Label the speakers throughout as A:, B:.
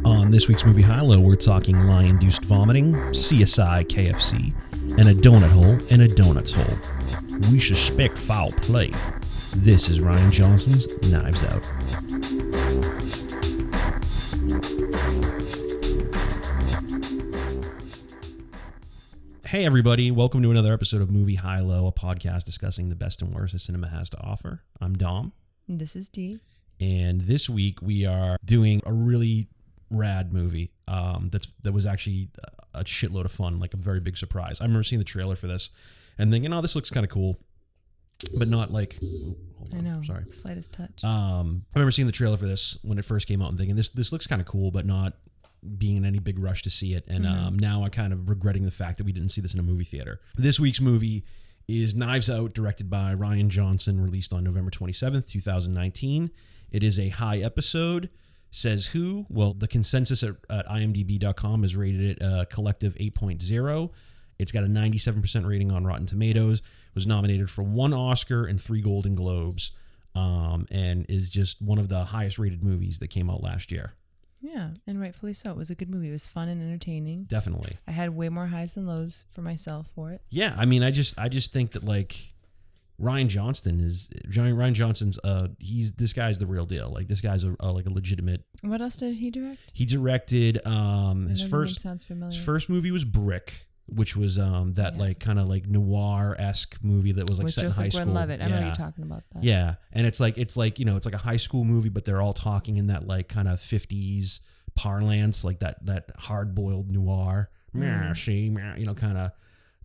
A: On this week's Movie HighLow, we're talking Lie-Induced vomiting, CSI KFC, and a donut hole in a donut's hole. We suspect foul play. This is Rian Johnson's Knives Out. Hey everybody, welcome to another episode of Movie HighLow, a podcast discussing the best and worst that cinema has to offer. I'm Dom.
B: This is Dee.
A: And this week we are doing a really rad movie that was actually a shitload of fun, like a very big surprise. I remember seeing the trailer for this and thinking, oh, this looks kind of cool, but not like...
B: I know.
A: Sorry.
B: Slightest touch.
A: I remember seeing the trailer for this when it first came out and thinking, this looks kind of cool, but not being in any big rush to see it. And now I'm kind of regretting the fact that we didn't see this in a movie theater. This week's movie is Knives Out, directed by Rian Johnson, released on November 27th, 2019. It is a high episode. Says who? Well, the consensus at IMDb.com has rated it a collective 8.0. It's got a 97% rating on Rotten Tomatoes. It was nominated for 1 Oscar and 3 Golden Globes, and is just one of the highest rated movies that came out last year.
B: Yeah, and rightfully so. It was a good movie. It was fun and entertaining.
A: Definitely.
B: I had way more highs than lows for myself for it.
A: Yeah, I mean, I just think that like Rian Johnson's this guy's the real deal. Like this guy's a legitimate.
B: What else did he direct?
A: He directed his first movie was Brick, which was like kind of like noir-esque movie that was like set in high school.
B: Love it. I know you're talking about that.
A: Yeah, and it's like it's like a high school movie, but they're all talking in that like kind of 50s parlance, like that hard-boiled noir, kind of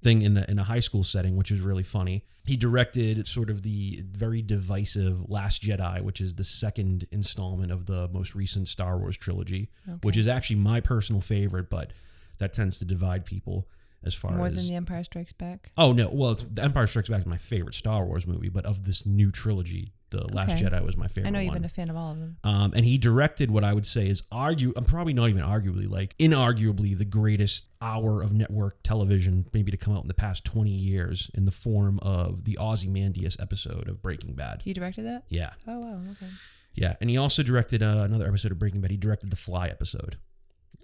A: thing in a high school setting, which was really funny. He directed sort of the very divisive Last Jedi, which is the second installment of the most recent Star Wars trilogy, which is actually my personal favorite, but that tends to divide people as far as...
B: More than The Empire Strikes Back?
A: Oh, no. Well, The Empire Strikes Back is my favorite Star Wars movie, but of this new trilogy, The Last Jedi was my favorite one.
B: I know you've been a fan of all of them.
A: And he directed what I would say is probably not even arguably, like inarguably the greatest hour of network television maybe to come out in the past 20 years in the form of the Ozymandias episode of Breaking Bad.
B: He directed that?
A: Yeah.
B: Oh, wow. Okay.
A: Yeah. And he also directed another episode of Breaking Bad. He directed the Fly episode.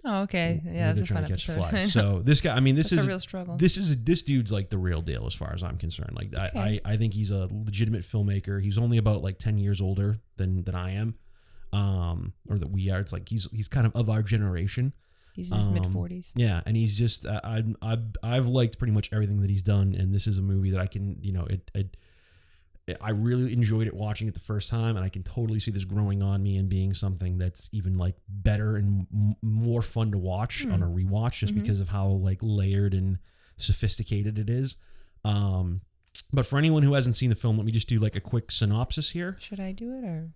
B: Oh, okay. Yeah, that's a fun episode.
A: So this guy, I mean, this is
B: a real struggle.
A: This dude's like the real deal as far as I'm concerned. Like I think he's a legitimate filmmaker. He's only about like 10 years older than I am, or that we are. It's like he's kind of our generation.
B: He's in his mid-40s.
A: Yeah, and he's just I've liked pretty much everything that he's done, and this is a movie that I can I really enjoyed it watching it the first time, and I can totally see this growing on me and being something that's even like better and more fun to watch on a rewatch, just because of how like layered and sophisticated it is. But for anyone who hasn't seen the film, let me just do like a quick synopsis here.
B: Should I do it, or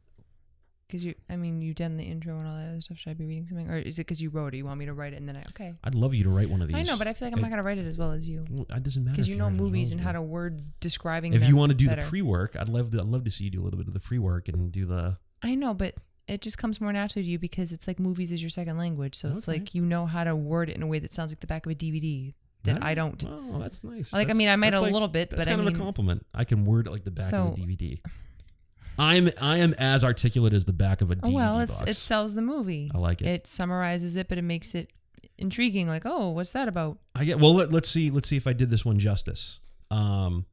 B: because you've done the intro and all that other stuff? Should I be reading something, or is it because you wrote it? You want me to write it and then
A: I'd love you to write one of these.
B: I know, but I feel like I'm not going to write it as well as you.
A: Well, it doesn't matter
B: because you know movies and how to word describing.
A: If
B: them
A: you want to do
B: better.
A: the pre-work, I'd love to see you do a little bit of the pre-work and do the.
B: I know, but it just comes more naturally to you because it's like movies is your second language, so it's like you know how to word it in a way that sounds like the back of a DVD. That I don't.
A: Oh, that's nice.
B: Like, I might a little bit, but
A: kind of a compliment. I can word it like the back of a DVD. I am as articulate as the back of a DVD box.
B: It sells the movie.
A: I like it.
B: It summarizes it, but it makes it intriguing. Like, oh, what's that about?
A: Let's see if I did this one justice. On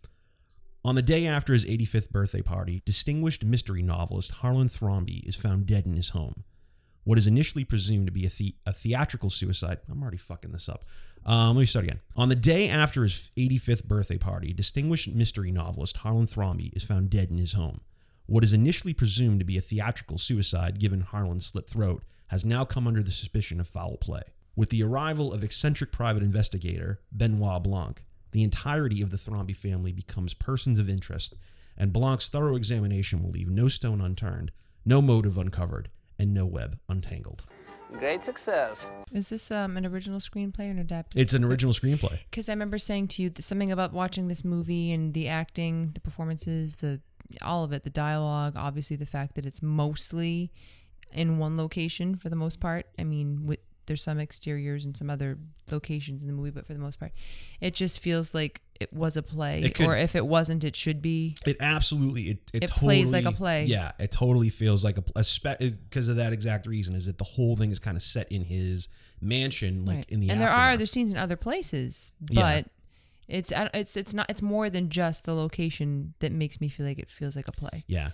A: the day after his 85th birthday party, distinguished mystery novelist Harlan Thrombey is found dead in his home. What is initially presumed to be a theatrical suicide. I'm already fucking this up. Let me start again. On the day after his 85th birthday party, distinguished mystery novelist Harlan Thrombey is found dead in his home. What is initially presumed to be a theatrical suicide, given Harlan's slit throat, has now come under the suspicion of foul play. With the arrival of eccentric private investigator Benoit Blanc, the entirety of the Thrombey family becomes persons of interest, and Blanc's thorough examination will leave no stone unturned, no motive uncovered, and no web untangled.
C: Great success.
B: Is this an original screenplay or an adapted?
A: It's an original screenplay.
B: Because I remember saying to you something about watching this movie and the acting, the performances, all of it, the dialogue, obviously the fact that it's mostly in one location for the most part. I mean, there's some exteriors and some other locations in the movie, but for the most part, it just feels like it was a play, or if it wasn't, it should be.
A: It absolutely, it totally
B: plays like a play.
A: Yeah, it totally feels like because of that exact reason, is that the whole thing is kind of set in his mansion, like in the
B: and
A: aftermath.
B: there are other scenes in other places, but it's not. It's more than just the location that makes me feel like it feels like a play.
A: Yeah.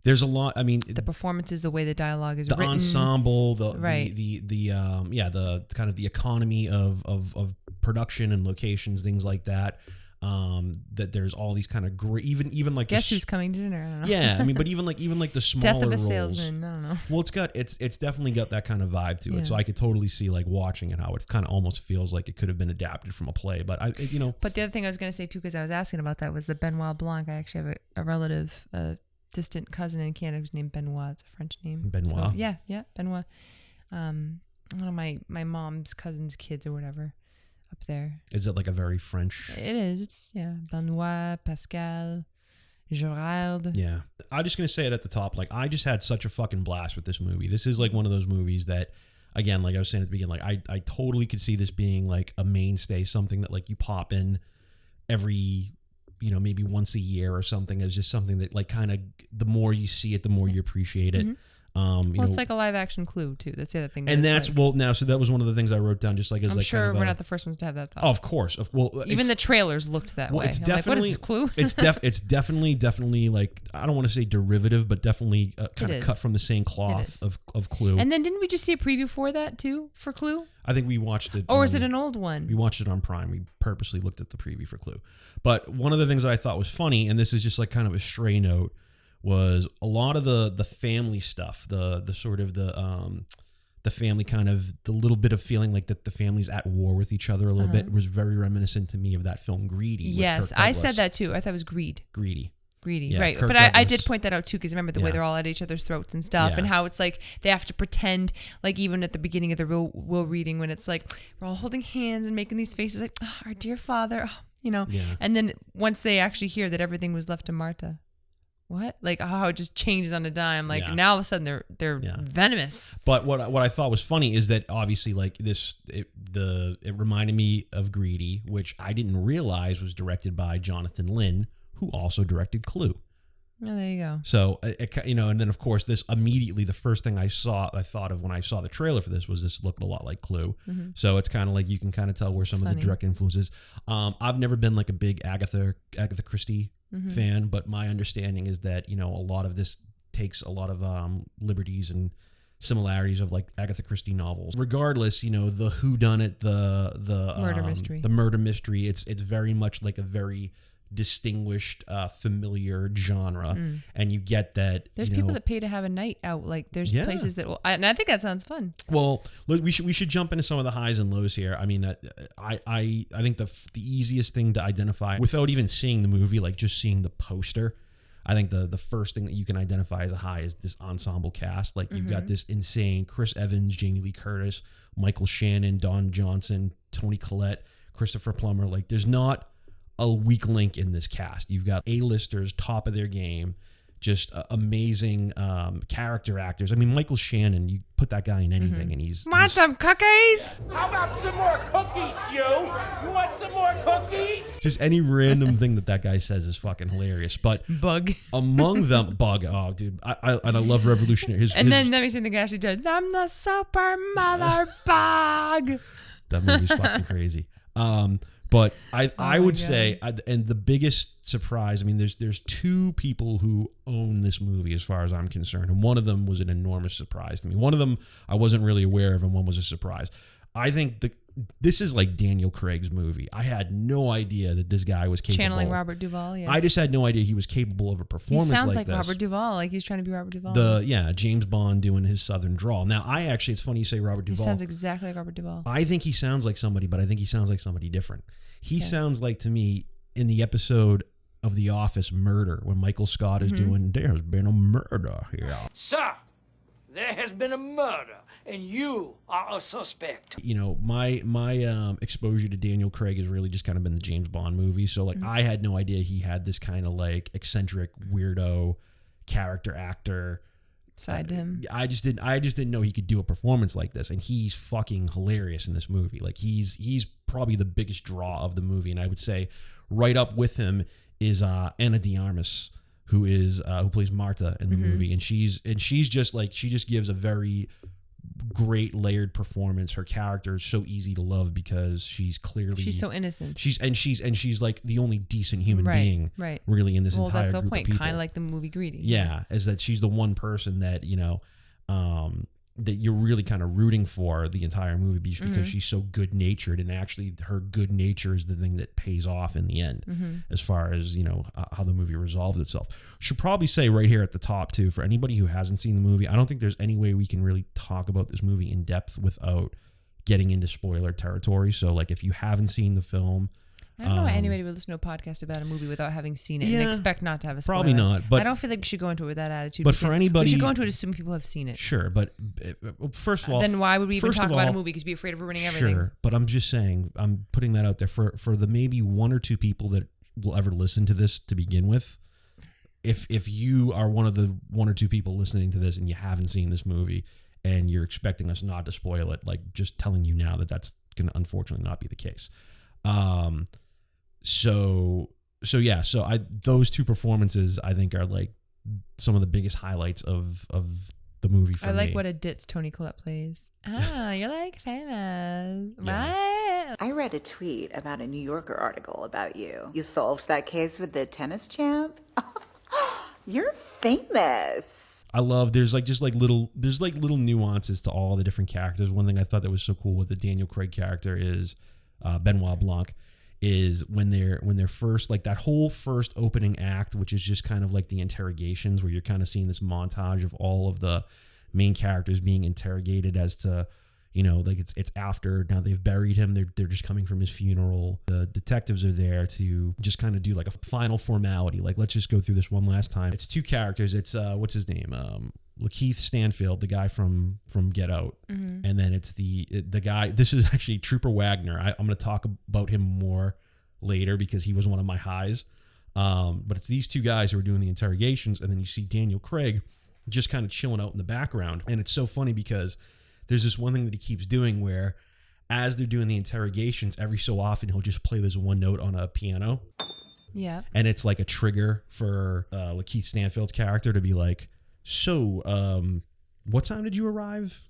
A: There's a lot. I mean,
B: the performances, the way the dialogue is written,
A: the ensemble, the kind of the economy of production and locations, things like that. That there's all these kind of great, even like
B: guess who's coming to dinner. I don't know.
A: Yeah, I mean, but even like the smaller
B: Death of a
A: roles,
B: Salesman. I don't know.
A: Well, it's definitely got that kind of vibe to it. So I could totally see like watching it how it kind of almost feels like it could have been adapted from a play. But
B: But the other thing I was going to say too, because I was asking about that, was the Benoit Blanc. I actually have a relative, distant cousin in Canada who's named Benoit. It's a French name.
A: Benoit.
B: So, yeah, Benoit. One of my mom's cousin's kids or whatever up there.
A: Is it like a very French?
B: It is. It's Benoit, Pascal, Gerard.
A: Yeah. I'm just gonna say it at the top. Like, I just had such a fucking blast with this movie. This is like one of those movies that, again, like I was saying at the beginning, like I totally could see this being like a mainstay, something that like you pop in every, maybe once a year or something, as just something that like kind of, the more you see it, the more you appreciate it.
B: Mm-hmm. It's like a live action Clue too. That's the other thing.
A: And that's like, so that was one of the things I wrote down, just like as
B: I'm
A: like
B: sure
A: kind of
B: we're not the first ones to have that thought.
A: Oh, of course. Well,
B: even the trailers looked that way.
A: It's
B: definitely
A: like,
B: what is this Clue?
A: it's definitely like, I don't want to say derivative, but definitely kind of cut from the same cloth of Clue.
B: And then didn't we just see a preview for that too, for Clue?
A: I think we watched it.
B: Or was it an old one?
A: We watched it on Prime. We purposely looked at the preview for Clue. But one of the things that I thought was funny, and this is just like kind of a stray note, was a lot of the family stuff, the sort of the family kind of, the little bit of feeling like that the family's at war with each other a little bit, was very reminiscent to me of that film Greedy.
B: Yes, I said that too. I thought it was Greedy,
A: yeah,
B: right?
A: Kirk
B: but I did point that out too, because remember the way they're all at each other's throats and stuff, and how it's like they have to pretend, like even at the beginning of the will reading, when it's like we're all holding hands and making these faces like, oh, our dear father, and then once they actually hear that everything was left to Marta. What? Like how it just changes on a dime. Like now all of a sudden they're venomous.
A: But what I thought was funny is that obviously like it reminded me of Greedy, which I didn't realize was directed by Jonathan Lynn, who also directed Clue.
B: Oh, there you go.
A: So and then of course this immediately, the first thing I thought of when I saw the trailer for this was this looked a lot like Clue. Mm-hmm. So it's kind of like you can kind of tell where some of the direct influences. I've never been like a big Agatha Christie fan, but my understanding is that a lot of this takes a lot of liberties and similarities of like Agatha Christie novels. Regardless, the whodunit, the murder mystery, it's very much like a very distinguished, familiar genre, and you get that.
B: There's people that pay to have a night out. Like there's places that will, and I think that sounds fun.
A: Well, look, we should jump into some of the highs and lows here. I mean, I think the easiest thing to identify without even seeing the movie, like just seeing the poster, I think the first thing that you can identify as a high is this ensemble cast. Like you've got this insane Chris Evans, Jamie Lee Curtis, Michael Shannon, Don Johnson, Toni Collette, Christopher Plummer. Like there's not a weak link in this cast. You've got A-listers, top of their game, just amazing character actors. I mean, Michael Shannon, you put that guy in anything and he's...
B: Want some cookies?
C: How about some more cookies, you? You want some more cookies?
A: Just any random thing that guy says is fucking hilarious. But
B: Bug.
A: Among them, Bug, oh, dude. I love Revolutionary.
B: Then let me see the guy actually did, I'm the super mother bug.
A: That movie's fucking crazy. But I would say, and the biggest surprise, I mean, there's two people who own this movie as far as I'm concerned, and one of them was an enormous surprise to me. One of them I wasn't really aware of, and one was a surprise. I think this is like Daniel Craig's movie. I had no idea that this guy was capable.
B: Channeling Robert Duvall, yes.
A: I just had no idea he was capable of a performance like this.
B: He sounds like Robert Duvall, like he's trying to be Robert Duvall.
A: James Bond doing his southern drawl. Now, it's funny you say Robert Duvall.
B: He sounds exactly like Robert Duvall.
A: I think he sounds like somebody, but I think he sounds like somebody different. He sounds like, to me, in the episode of The Office, Murder, when Michael Scott is doing, there's been a murder here.
C: Sir, there has been a murder, and you are a suspect.
A: My exposure to Daniel Craig has really just kind of been the James Bond movies. So, I had no idea he had this kind of, like, eccentric, weirdo character actor
B: side to him.
A: I just didn't know he could do a performance like this, and he's fucking hilarious in this movie. Like he's probably the biggest draw of the movie, and I would say right up with him is Ana de Armas, who plays Marta in the movie, and she's just like, she just gives a very great layered performance. Her character is so easy to love because she's so innocent. She's like the only decent human being, really, in this entire group of people. Well, that's the point.
B: Kind of like the movie Greedy.
A: Yeah, is that she's the one person that that you're really kind of rooting for the entire movie because she's so good natured, and actually her good nature is the thing that pays off in the end, as far as how the movie resolves itself. Should probably say right here at the top too, for anybody who hasn't seen the movie, I don't think there's any way we can really talk about this movie in depth without getting into spoiler territory. So like, if you haven't seen the film,
B: I don't know why anybody would listen to a podcast about a movie without having seen it and expect not to have a spoiler.
A: Probably not. But
B: I don't feel like we should go into it with that attitude.
A: But for anybody,
B: we should go into it assuming people have seen it.
A: Sure, but first of all,
B: then why would we even talk about a movie? Because we'd be afraid of ruining everything.
A: Sure, but I'm just saying, I'm putting that out there for the maybe one or two people that will ever listen to this to begin with. If you are one of the one or two people listening to this and you haven't seen this movie and you're expecting us not to spoil it, like, just telling you now that that's going to unfortunately not be the case. So those two performances I think are like some of the biggest highlights of the movie for me.
B: I like what a ditz Toni Collette plays. Oh, you're like famous.
D: Yeah. What? I read a tweet about a New Yorker article about you. You solved that case with the tennis champ? You're famous.
A: I love there's little nuances to all the different characters. One thing I thought that was so cool with the Daniel Craig character is Benoit Blanc, is when they're first, like, that whole first opening act, which is just kind of like the interrogations, where you're kind of seeing this montage of all of the main characters being interrogated as to, like, it's after now they've buried him, they're just coming from his funeral. The detectives are there to just kind of do like a final formality, like, let's just go through this one last time. It's two characters. It's what's his name, Lakeith Stanfield, the guy from Get Out, and then it's the guy. This is actually Trooper Wagner. I'm going to talk about him more later because he was one of my highs. But it's these two guys who are doing the interrogations, and then you see Daniel Craig just kind of chilling out in the background. And it's so funny because there's this one thing that he keeps doing where, as they're doing the interrogations, every so often he'll just play this one note on a piano.
B: Yeah,
A: and it's like a trigger for Lakeith Stanfield's character to be like, so, what time did you arrive?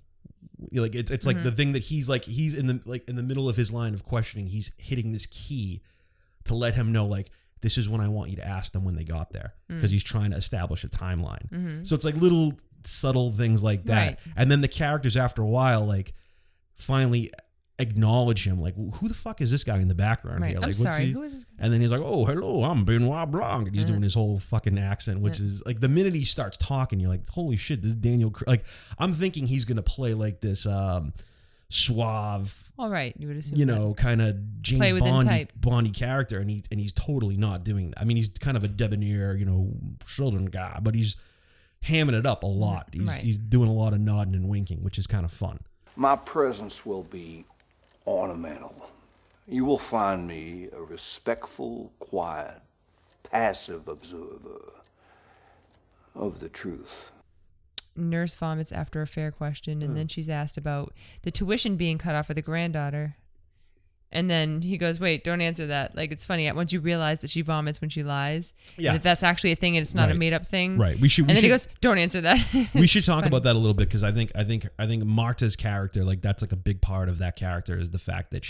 A: Like, it's like the thing that he's in the middle of his line of questioning, he's hitting this key to let him know, like, this is when I want you to ask them when they got there, because he's trying to establish a timeline. So it's like little subtle things like that. Right. And then the characters, after a while, like, finally acknowledge him, like, who the fuck is this guy in the background here? Like,
B: I'm sorry, who is this guy?
A: And then he's like, oh, hello, I'm Benoit Blanc, and he's doing his whole fucking accent, which is like, the minute he starts talking, you're like, holy shit, this is Daniel Craig. Like, I'm thinking he's gonna play like this suave,
B: all right, you would assume,
A: kind of James Bondy character, and he's totally not doing that. I mean, he's kind of a debonair, southern guy, but he's hamming it up a lot. He's doing a lot of nodding and winking, which is kind of fun.
E: My presence will be ornamental. You will find me a respectful, quiet, passive observer of the truth.
B: Nurse vomits after a fair question, and then she's asked about the tuition being cut off for the granddaughter. And then he goes, wait, don't answer that. Like, it's funny. Once you realize that she vomits when she lies, that that's actually a thing and it's not a made-up thing.
A: Right.
B: He goes, don't answer that.
A: We should talk about that a little bit, because I think Marta's character, like, that's like a big part of that character, is the fact that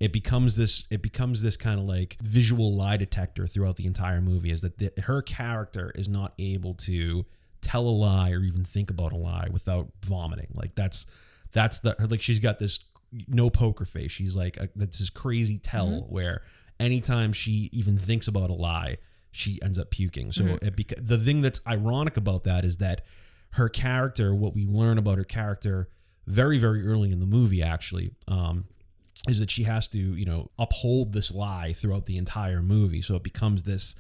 A: it becomes this kind of like visual lie detector throughout the entire movie, is that her character is not able to tell a lie or even think about a lie without vomiting. Like, that's like, she's got this no poker face. She's like, that's this crazy tell where anytime she even thinks about a lie, she ends up puking. So the thing that's ironic about that is that her character, what we learn about her character very, very early in the movie, actually, is that she has to, uphold this lie throughout the entire movie. So it becomes this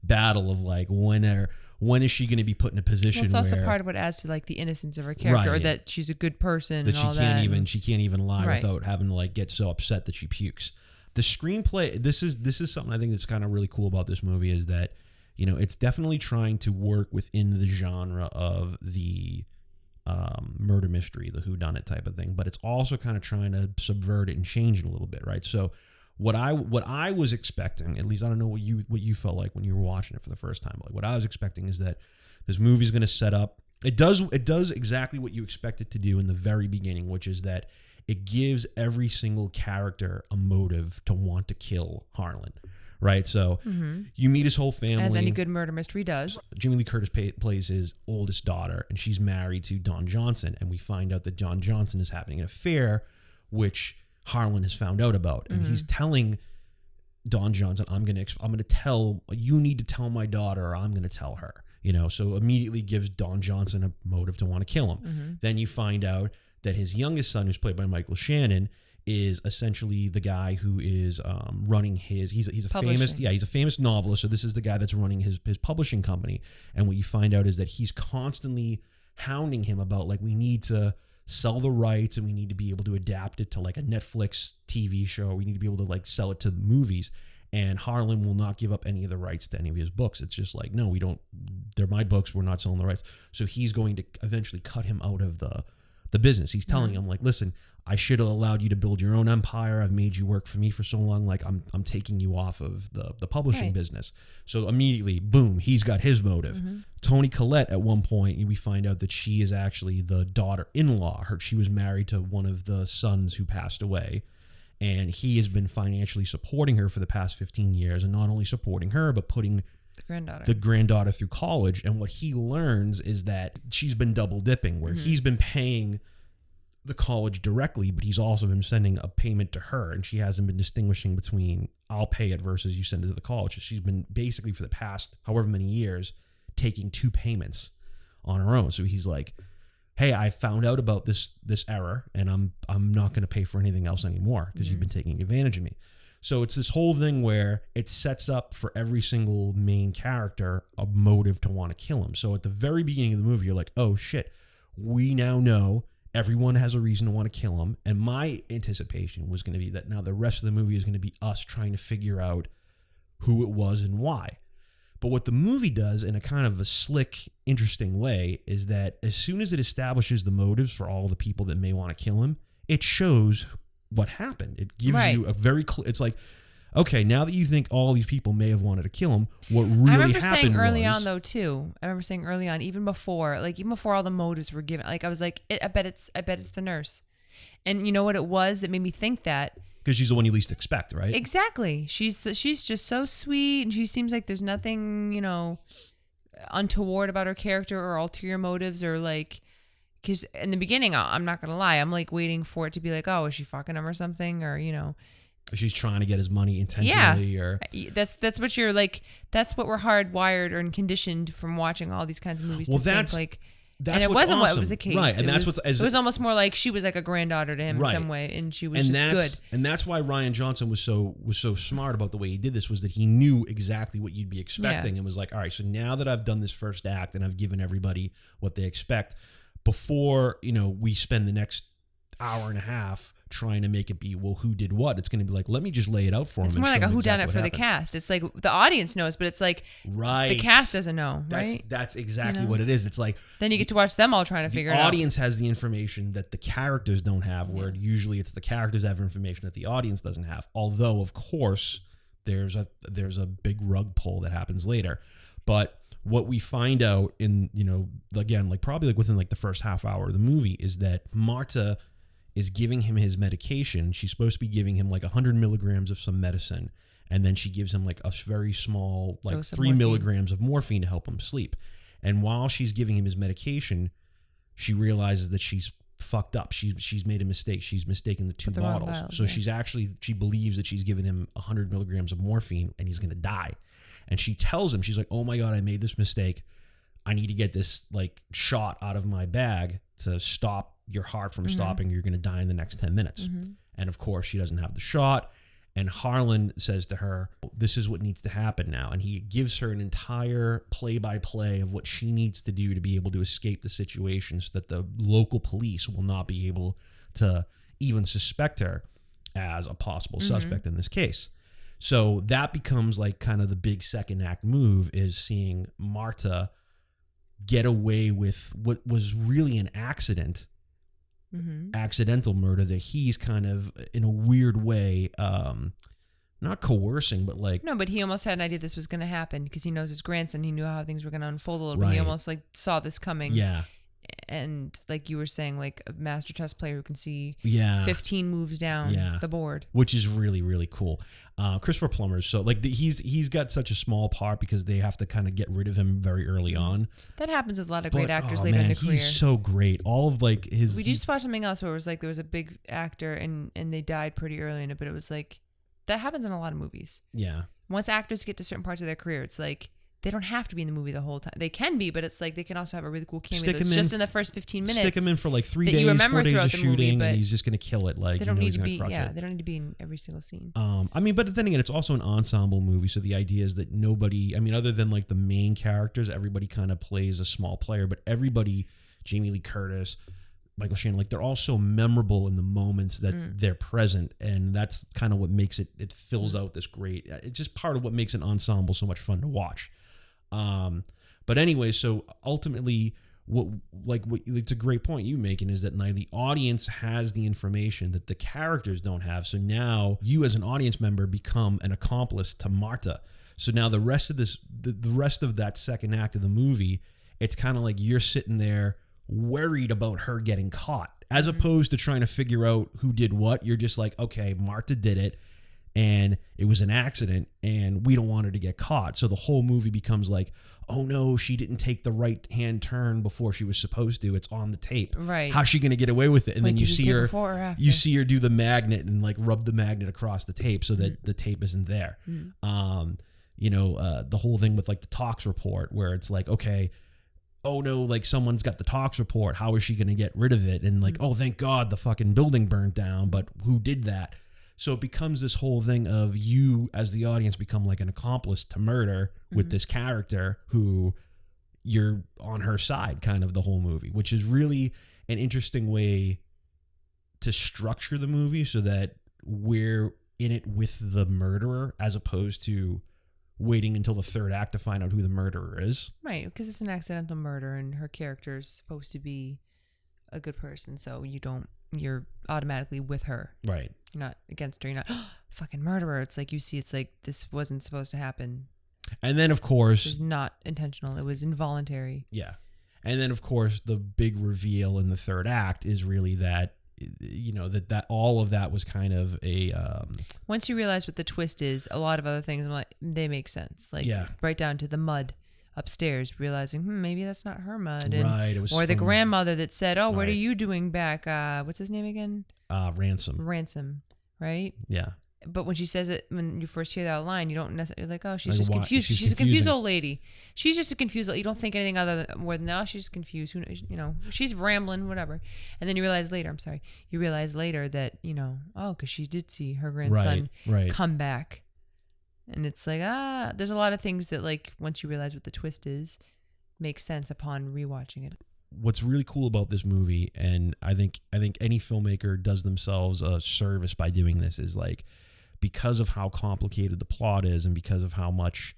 A: battle of like, when is she going to be put in a position?
B: Well, it's
A: also
B: part of what adds to like the innocence of her character, or that she's a good person,
A: that
B: and all that.
A: She can't even lie without having to like get so upset that she pukes. The screenplay. This is something I think that's kind of really cool about this movie, is that it's definitely trying to work within the genre of the murder mystery, the whodunit type of thing, but it's also kind of trying to subvert it and change it a little bit, right? So what I was expecting, at least I don't know what you felt like when you were watching it for the first time, but like what I was expecting is that this movie is going to set up. It does exactly what you expect it to do in the very beginning, which is that it gives every single character a motive to want to kill Harlan, right? So you meet his whole family.
B: As any good murder mystery does.
A: Jamie Lee Curtis plays his oldest daughter, and she's married to Don Johnson, and we find out that Don Johnson is having an affair, which Harlan has found out about, and he's telling Don Johnson, I'm gonna tell you, need to tell my daughter, or I'm gonna tell her. So immediately gives Don Johnson a motive to want to kill him. Then you find out that his youngest son, who's played by Michael Shannon, is essentially the guy who is running he's a famous novelist. So this is the guy that's running his publishing company. And what you find out is that he's constantly hounding him about, like, we need to sell the rights and we need to be able to adapt it to like a Netflix TV show. We need to be able to like sell it to the movies. And Harlan will not give up any of the rights to any of his books. It's just like, no, we don't, they're my books. We're not selling the rights. So he's going to eventually cut him out of the business. He's telling him, like, listen, I should have allowed you to build your own empire. I've made you work for me for so long. Like, I'm taking you off of the publishing business. So immediately, boom, he's got his motive. Toni Collette, at one point, we find out that she is actually the daughter-in-law. She was married to one of the sons who passed away. And he has been financially supporting her for the past 15 years, and not only supporting her, but putting the granddaughter through college. And what he learns is that she's been double dipping, where he's been paying the college directly, but he's also been sending a payment to her, and she hasn't been distinguishing between I'll pay it versus you send it to the college. She's been basically, for the past however many years, taking 2 payments on her own. So he's like, hey, I found out about this error, and I'm not going to pay for anything else anymore because you've been taking advantage of me. So it's this whole thing where it sets up for every single main character a motive to want to kill him. So at the very beginning of the movie, you're like, oh shit, we now know everyone has a reason to want to kill him. And my anticipation was going to be that now the rest of the movie is going to be us trying to figure out who it was and why. But what the movie does in a kind of a slick, interesting way is that as soon as it establishes the motives for all the people that may want to kill him, it shows what happened. It gives you a very clear, it's like, okay, now that you think all these people may have wanted to kill him, what really happened was... I remember
B: saying early on, though, too. I remember saying early on, even before all the motives were given, like, I was like, I bet it's the nurse. And you know what it was that made me think that?
A: Because she's the one you least expect, right?
B: Exactly. She's just so sweet, and she seems like there's nothing, untoward about her character or ulterior motives, or like, because in the beginning, I'm not gonna lie, I'm like waiting for it to be like, oh, is she fucking him or something, or
A: she's trying to get his money intentionally, or
B: that's what you're like. That's what we're hardwired or conditioned from watching all these kinds of movies.
A: Well,
B: to think like.
A: That's
B: and it wasn't awesome. What was the case,
A: right? And
B: it was almost more like she was like a granddaughter to him in some way, and she was good.
A: And that's why Rian Johnson was so smart about the way he did this, was that he knew exactly what you'd be expecting, and was like, all right, so now that I've done this first act and I've given everybody what they expect, before we spend the next hour and a half trying to make it be, well, who did what? It's going to be like, let me just lay it out for him.
B: It's more like a whodunit for the cast. It's like the audience knows, but it's like the cast doesn't know, right?
A: That's exactly what it is. It's like
B: then you get to watch them all trying to figure it out.
A: The audience has the information that the characters don't have, where usually it's the characters have information that the audience doesn't have. Although, of course, there's a big rug pull that happens later. But what we find out in, again, like probably like within like the first half hour of the movie, is that Marta is giving him his medication. She's supposed to be giving him like 100 milligrams of some medicine, and then she gives him like a very small, like 3 milligrams of morphine to help him sleep. And while she's giving him his medication, she realizes that she's fucked up. She's made a mistake. She's mistaken the 2 bottles. So she believes that she's given him 100 milligrams of morphine and he's going to die. And she tells him, she's like, oh my God, I made this mistake. I need to get this like shot out of my bag to stop your heart from stopping. You're going to die in the next 10 minutes. And of course she doesn't have the shot. And Harlan says to her, this is what needs to happen now. And he gives her an entire play-by-play of what she needs to do to be able to escape the situation, so that the local police will not be able to even suspect her as a possible suspect in this case. So that becomes like kind of the big second act move, is seeing Marta get away with what was really an accident, accidental murder that he's kind of in a weird way, not coercing, but like...
B: No, but he almost had an idea this was going to happen because he knows his grandson. He knew how things were going to unfold a little bit. He almost like saw this coming.
A: Yeah.
B: And like you were saying, like a master chess player who can see 15 moves down the board.
A: Which is really, really cool. Christopher Plummer, so like he's got such a small part because they have to kind of get rid of him very early on.
B: That happens with a lot of great actors later in their career.
A: He's so great. All of like his...
B: We just watched something else where it was like there was a big actor and they died pretty early in it, but it was like... That happens in a lot of movies.
A: Yeah.
B: Once actors get to certain parts of their career, it's like they don't have to be in the movie the whole time. They can be, but it's like they can also have a really cool cameo that's just in the first 15 minutes.
A: Stick him in for like 3 days, 4 days of shooting, and he's just going to kill it. Like,
B: they don't need to be. Yeah, they don't need to be in every single scene.
A: I mean, but then again, it's also an ensemble movie, so the idea is that nobody. I mean, other than like the main characters, everybody kind of plays a small player, but everybody, Jamie Lee Curtis, Michael Shannon, like they're all so memorable in the moments that they're present, and that's kind of what makes it fills out this great. It's just part of what makes an ensemble so much fun to watch. But anyway, so ultimately, what it's a great point you making is that now the audience has the information that the characters don't have. So now you as an audience member become an accomplice to Marta. So now the rest of the rest of that second act of the movie, it's kind of like you're sitting there worried about her getting caught, as opposed to trying to figure out who did what. You're just like, okay, Marta did it, and it was an accident, and we don't want her to get caught. So the whole movie becomes like, oh no, she didn't take the right hand turn before she was supposed to. It's on the tape.
B: Right.
A: How's she going to get away with it? And then you see her,
B: before or after?
A: You see her do the magnet and like rub the magnet across the tape so that the tape isn't there. The whole thing with like the tox report where it's like, okay, oh no, like someone's got the tox report. How is she going to get rid of it? And like, oh, thank God the fucking building burned down, but who did that? So it becomes this whole thing of you as the audience become like an accomplice to murder with this character who you're on her side kind of the whole movie, which is really an interesting way to structure the movie so that we're in it with the murderer as opposed to waiting until the third act to find out who the murderer is. Right,
B: because it's an accidental murder and her character is supposed to be a good person, so you're automatically with her.
A: Right.
B: You're not against her. You're not, fucking murderer. It's like it's like this wasn't supposed to happen. And then, of course... It was not intentional. It was involuntary.
A: Yeah. And then, of course, the big reveal in the third act is really that, that all of that was kind of a...
B: Once you realize what the twist is, a lot of other things, they make sense. Like, right down to the mud upstairs, realizing, maybe that's not her mud. And,
A: right. It was
B: the grandmother that said, oh, what are you doing back? What's his name again?
A: Ransom.
B: Right?
A: Yeah.
B: But when she says it, when you first hear that line, you don't necessarily like, oh, she's just confused. She's a confused old lady. She's just a confused old. You don't think anything other than more than no, she's confused. Who knows? She's rambling, whatever. And then you realize later. That because she did see her grandson come back, and it's like there's a lot of things that like once you realize what the twist is, makes sense upon rewatching it.
A: What's really cool about this movie, and I think any filmmaker does themselves a service by doing this, is like, because of how complicated the plot is and because of how much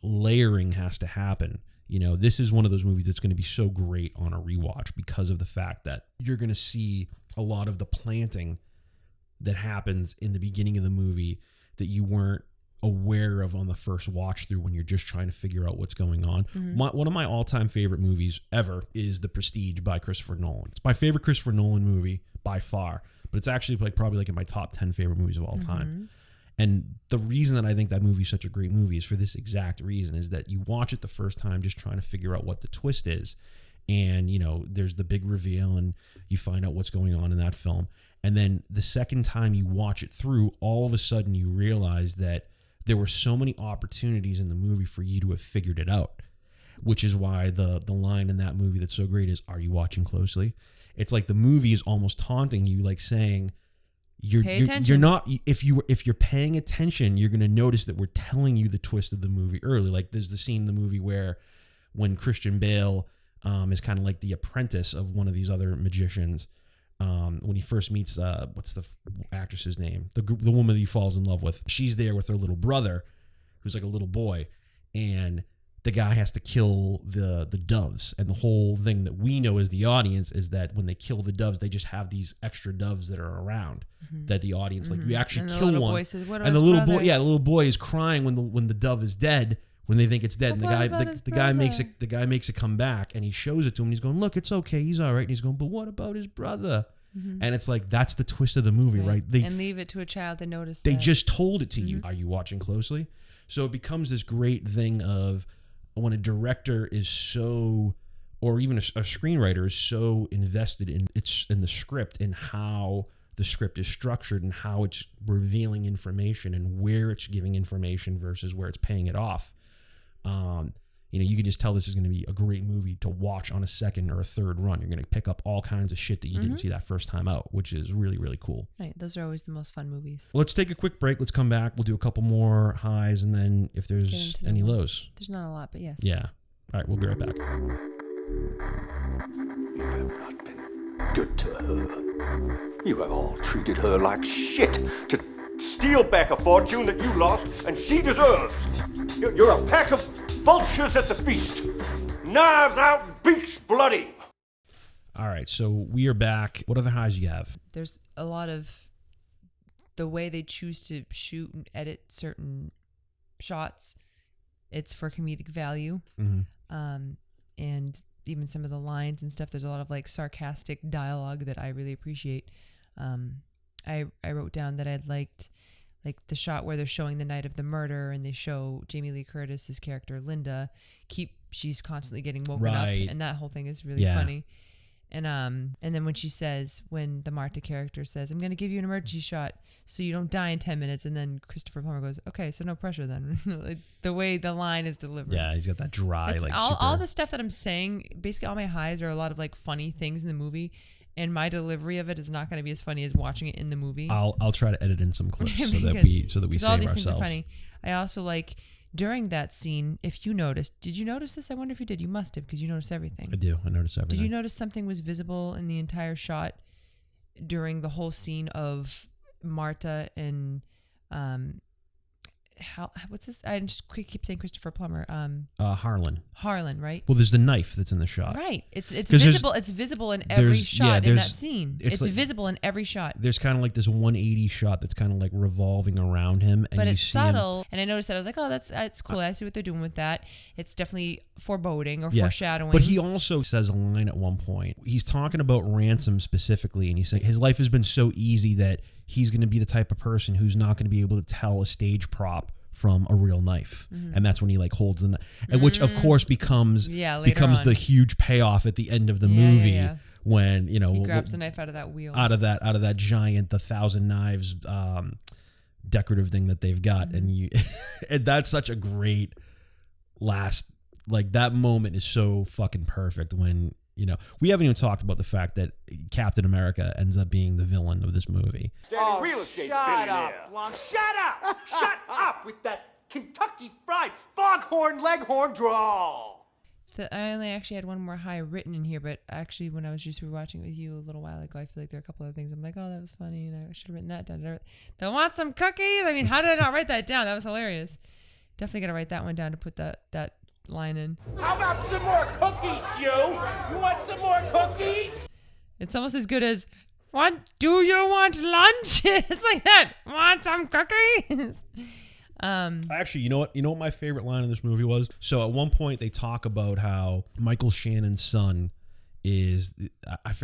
A: layering has to happen, this is one of those movies that's going to be so great on a rewatch because of the fact that you're going to see a lot of the planting that happens in the beginning of the movie that you weren't aware of on the first watch through when you're just trying to figure out what's going on. One of my all-time favorite movies ever is The Prestige by Christopher Nolan. It's my favorite Christopher Nolan movie by far, but it's actually probably in my top 10 favorite movies of all time. And the reason that I think that movie is such a great movie is for this exact reason, is that you watch it the first time just trying to figure out what the twist is. And, there's the big reveal and you find out what's going on in that film. And then the second time you watch it through, all of a sudden you realize that there were so many opportunities in the movie for you to have figured it out, which is why the line in that movie that's so great is, "Are you watching closely?" It's like the movie is almost taunting you, like saying, you're not, if you're paying attention, you're going to notice that we're telling you the twist of the movie early. Like there's the scene in the movie where when Christian Bale is kind of like the apprentice of one of these other magicians, when he first meets what's the actress's name, the woman that he falls in love with. She's there with her little brother, who's like a little boy, and the guy has to kill the doves. And the whole thing that we know as the audience is that when they kill the doves, they just have these extra doves that are around that the audience like you actually kill one.
B: Says,
A: and the little boy is crying when the dove is dead, when they think it's dead. And the guy makes it come back, and he shows it to him. And he's going, "Look, it's okay. He's all right." And he's going, "But what about his brother?" And it's like, that's the twist of the movie, right?
B: And leave it to a child to notice.
A: They just told it to you. Are you watching closely? So it becomes this great thing of when a director is so, or even a screenwriter is so invested in the script and how the script is structured and how it's revealing information and where it's giving information versus where it's paying it off. You can just tell this is going to be a great movie to watch on a second or a third run. You're going to pick up all kinds of shit that you didn't see that first time out, which is really, really cool.
B: Right. Those are always the most fun movies.
A: Let's take a quick break. Let's come back. We'll do a couple more highs, and then if there's any lows.
B: There's not a lot, but yes.
A: Yeah. All right. We'll be right back.
E: You have not been good to her. You have all treated her like shit to steal back a fortune that you lost and she deserves. You're a pack of vultures at the feast. Knives out, beaks bloody.
A: All right, so we are back. What other highs you have?
B: There's a lot of the way they choose to shoot and edit certain shots. It's for comedic value. And even some of the lines and stuff, there's a lot of like sarcastic dialogue that I really appreciate. I wrote down that I'd liked like the shot where they're showing the night of the murder and they show Jamie Lee Curtis's character Linda she's constantly getting woken up, and that whole thing is really funny. And then when the Marta character says, "I'm going to give you an emergency shot so you don't die in 10 minutes," and then Christopher Plummer goes, "Okay, so no pressure then." Like, the way the line is delivered.
A: Yeah, he's got that dry,
B: all the stuff that I'm saying, basically all my highs are a lot of like funny things in the movie. And my delivery of it is not going to be as funny as watching it in the movie.
A: I'll try to edit in some clips so that we save ourselves.
B: All these things are funny. I also like during that scene. If you noticed, did you notice this? I wonder if you did. You must have, because you notice everything.
A: I do. I notice everything.
B: Did you notice something was visible in the entire shot during the whole scene of Marta and what's this? I just keep saying Christopher Plummer.
A: Harlan.
B: Harlan, right?
A: Well, there's the knife that's in the shot.
B: Right. It's visible. It's visible in every shot in that scene. It's like, visible in every shot.
A: There's kind of like this 180 shot that's kind of like revolving around him, and
B: but it's subtle. And I noticed that I was like, oh, it's cool. I see what they're doing with that. It's definitely foreboding or foreshadowing.
A: But he also says a line at one point. He's talking about Ransom specifically, and he's saying his life has been so easy that he's going to be the type of person who's not going to be able to tell a stage prop from a real knife. And that's when he like holds the knife, and which of course becomes the huge payoff at the end of the movie when he
B: grabs the knife out of that wheel,
A: out of that giant 1,000 knives decorative thing that they've got. And and that's such a great last, like, that moment is so fucking perfect when we haven't even talked about the fact that Captain America ends up being the villain of this movie.
E: Real estate
C: Shut up, Blanc. Shut up! Shut up with that Kentucky Fried Foghorn Leghorn drawl.
B: So I only actually had one more high written in here, but actually when I was just rewatching it with you a little while ago, I feel like there are a couple of things I'm like, oh, that was funny, and I should have written that down. They want some cookies? I mean, how did I not write that down? That was hilarious. Definitely got to write that one down to put that line in.
C: How about some more cookies, you? You want some more cookies?
B: It's almost as good as, do you want lunch? It's like that. Want some cookies?
A: Actually, you know what my favorite line in this movie was? So at one point they talk about how Michael Shannon's son is,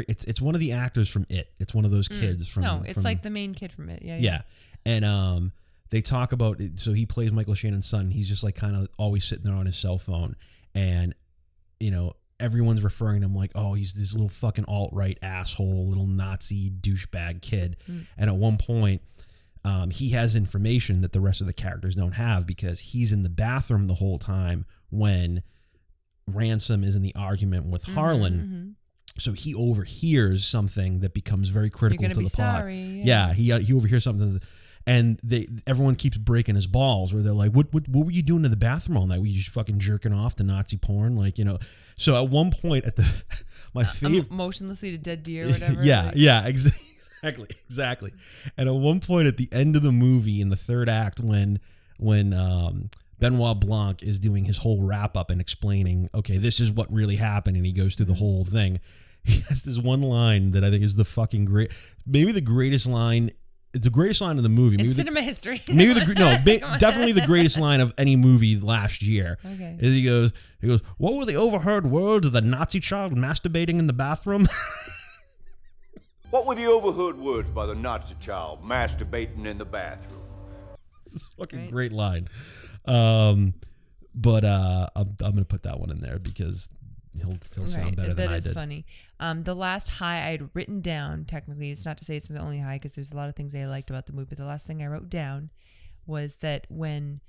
A: it's one of the actors from It. It's one of those kids from.
B: No, it's like the main kid from It.
A: Yeah. And they talk about it, so he plays Michael Shannon's son. He's just like kind of always sitting there on his cell phone, and everyone's referring to him like, oh, he's this little fucking alt-right asshole, little Nazi douchebag kid. And at one point, he has information that the rest of the characters don't have, because he's in the bathroom the whole time when Ransom is in the argument with Harlan. So he overhears something that becomes very critical to the plot.
B: Sorry.
A: Yeah, he overhears something. And everyone keeps breaking his balls where they're like, what were you doing in the bathroom all night? Were you just fucking jerking off to Nazi porn? Like, you know, so at one point at my favorite.
B: Motionlessly to dead deer or whatever.
A: Yeah, exactly. And at one point at the end of the movie in the third act when Benoit Blanc is doing his whole wrap up and explaining, okay, this is what really happened. And he goes through the whole thing. He has this one line that I think is the fucking maybe the greatest line. It's the greatest line in the movie.
B: Maybe cinema history.
A: Definitely the greatest line of any movie last year.
B: Okay.
A: Is he goes, what were the overheard words of the Nazi child masturbating in the bathroom?
E: What were the overheard words by the Nazi child masturbating in the bathroom?
A: This is a fucking great line. But I'm going to put that one in there because he'll sound better than I did.
B: That is funny. The last high I had written down, technically, it's not to say it's the only high because there's a lot of things I liked about the movie, but the last thing I wrote down was that when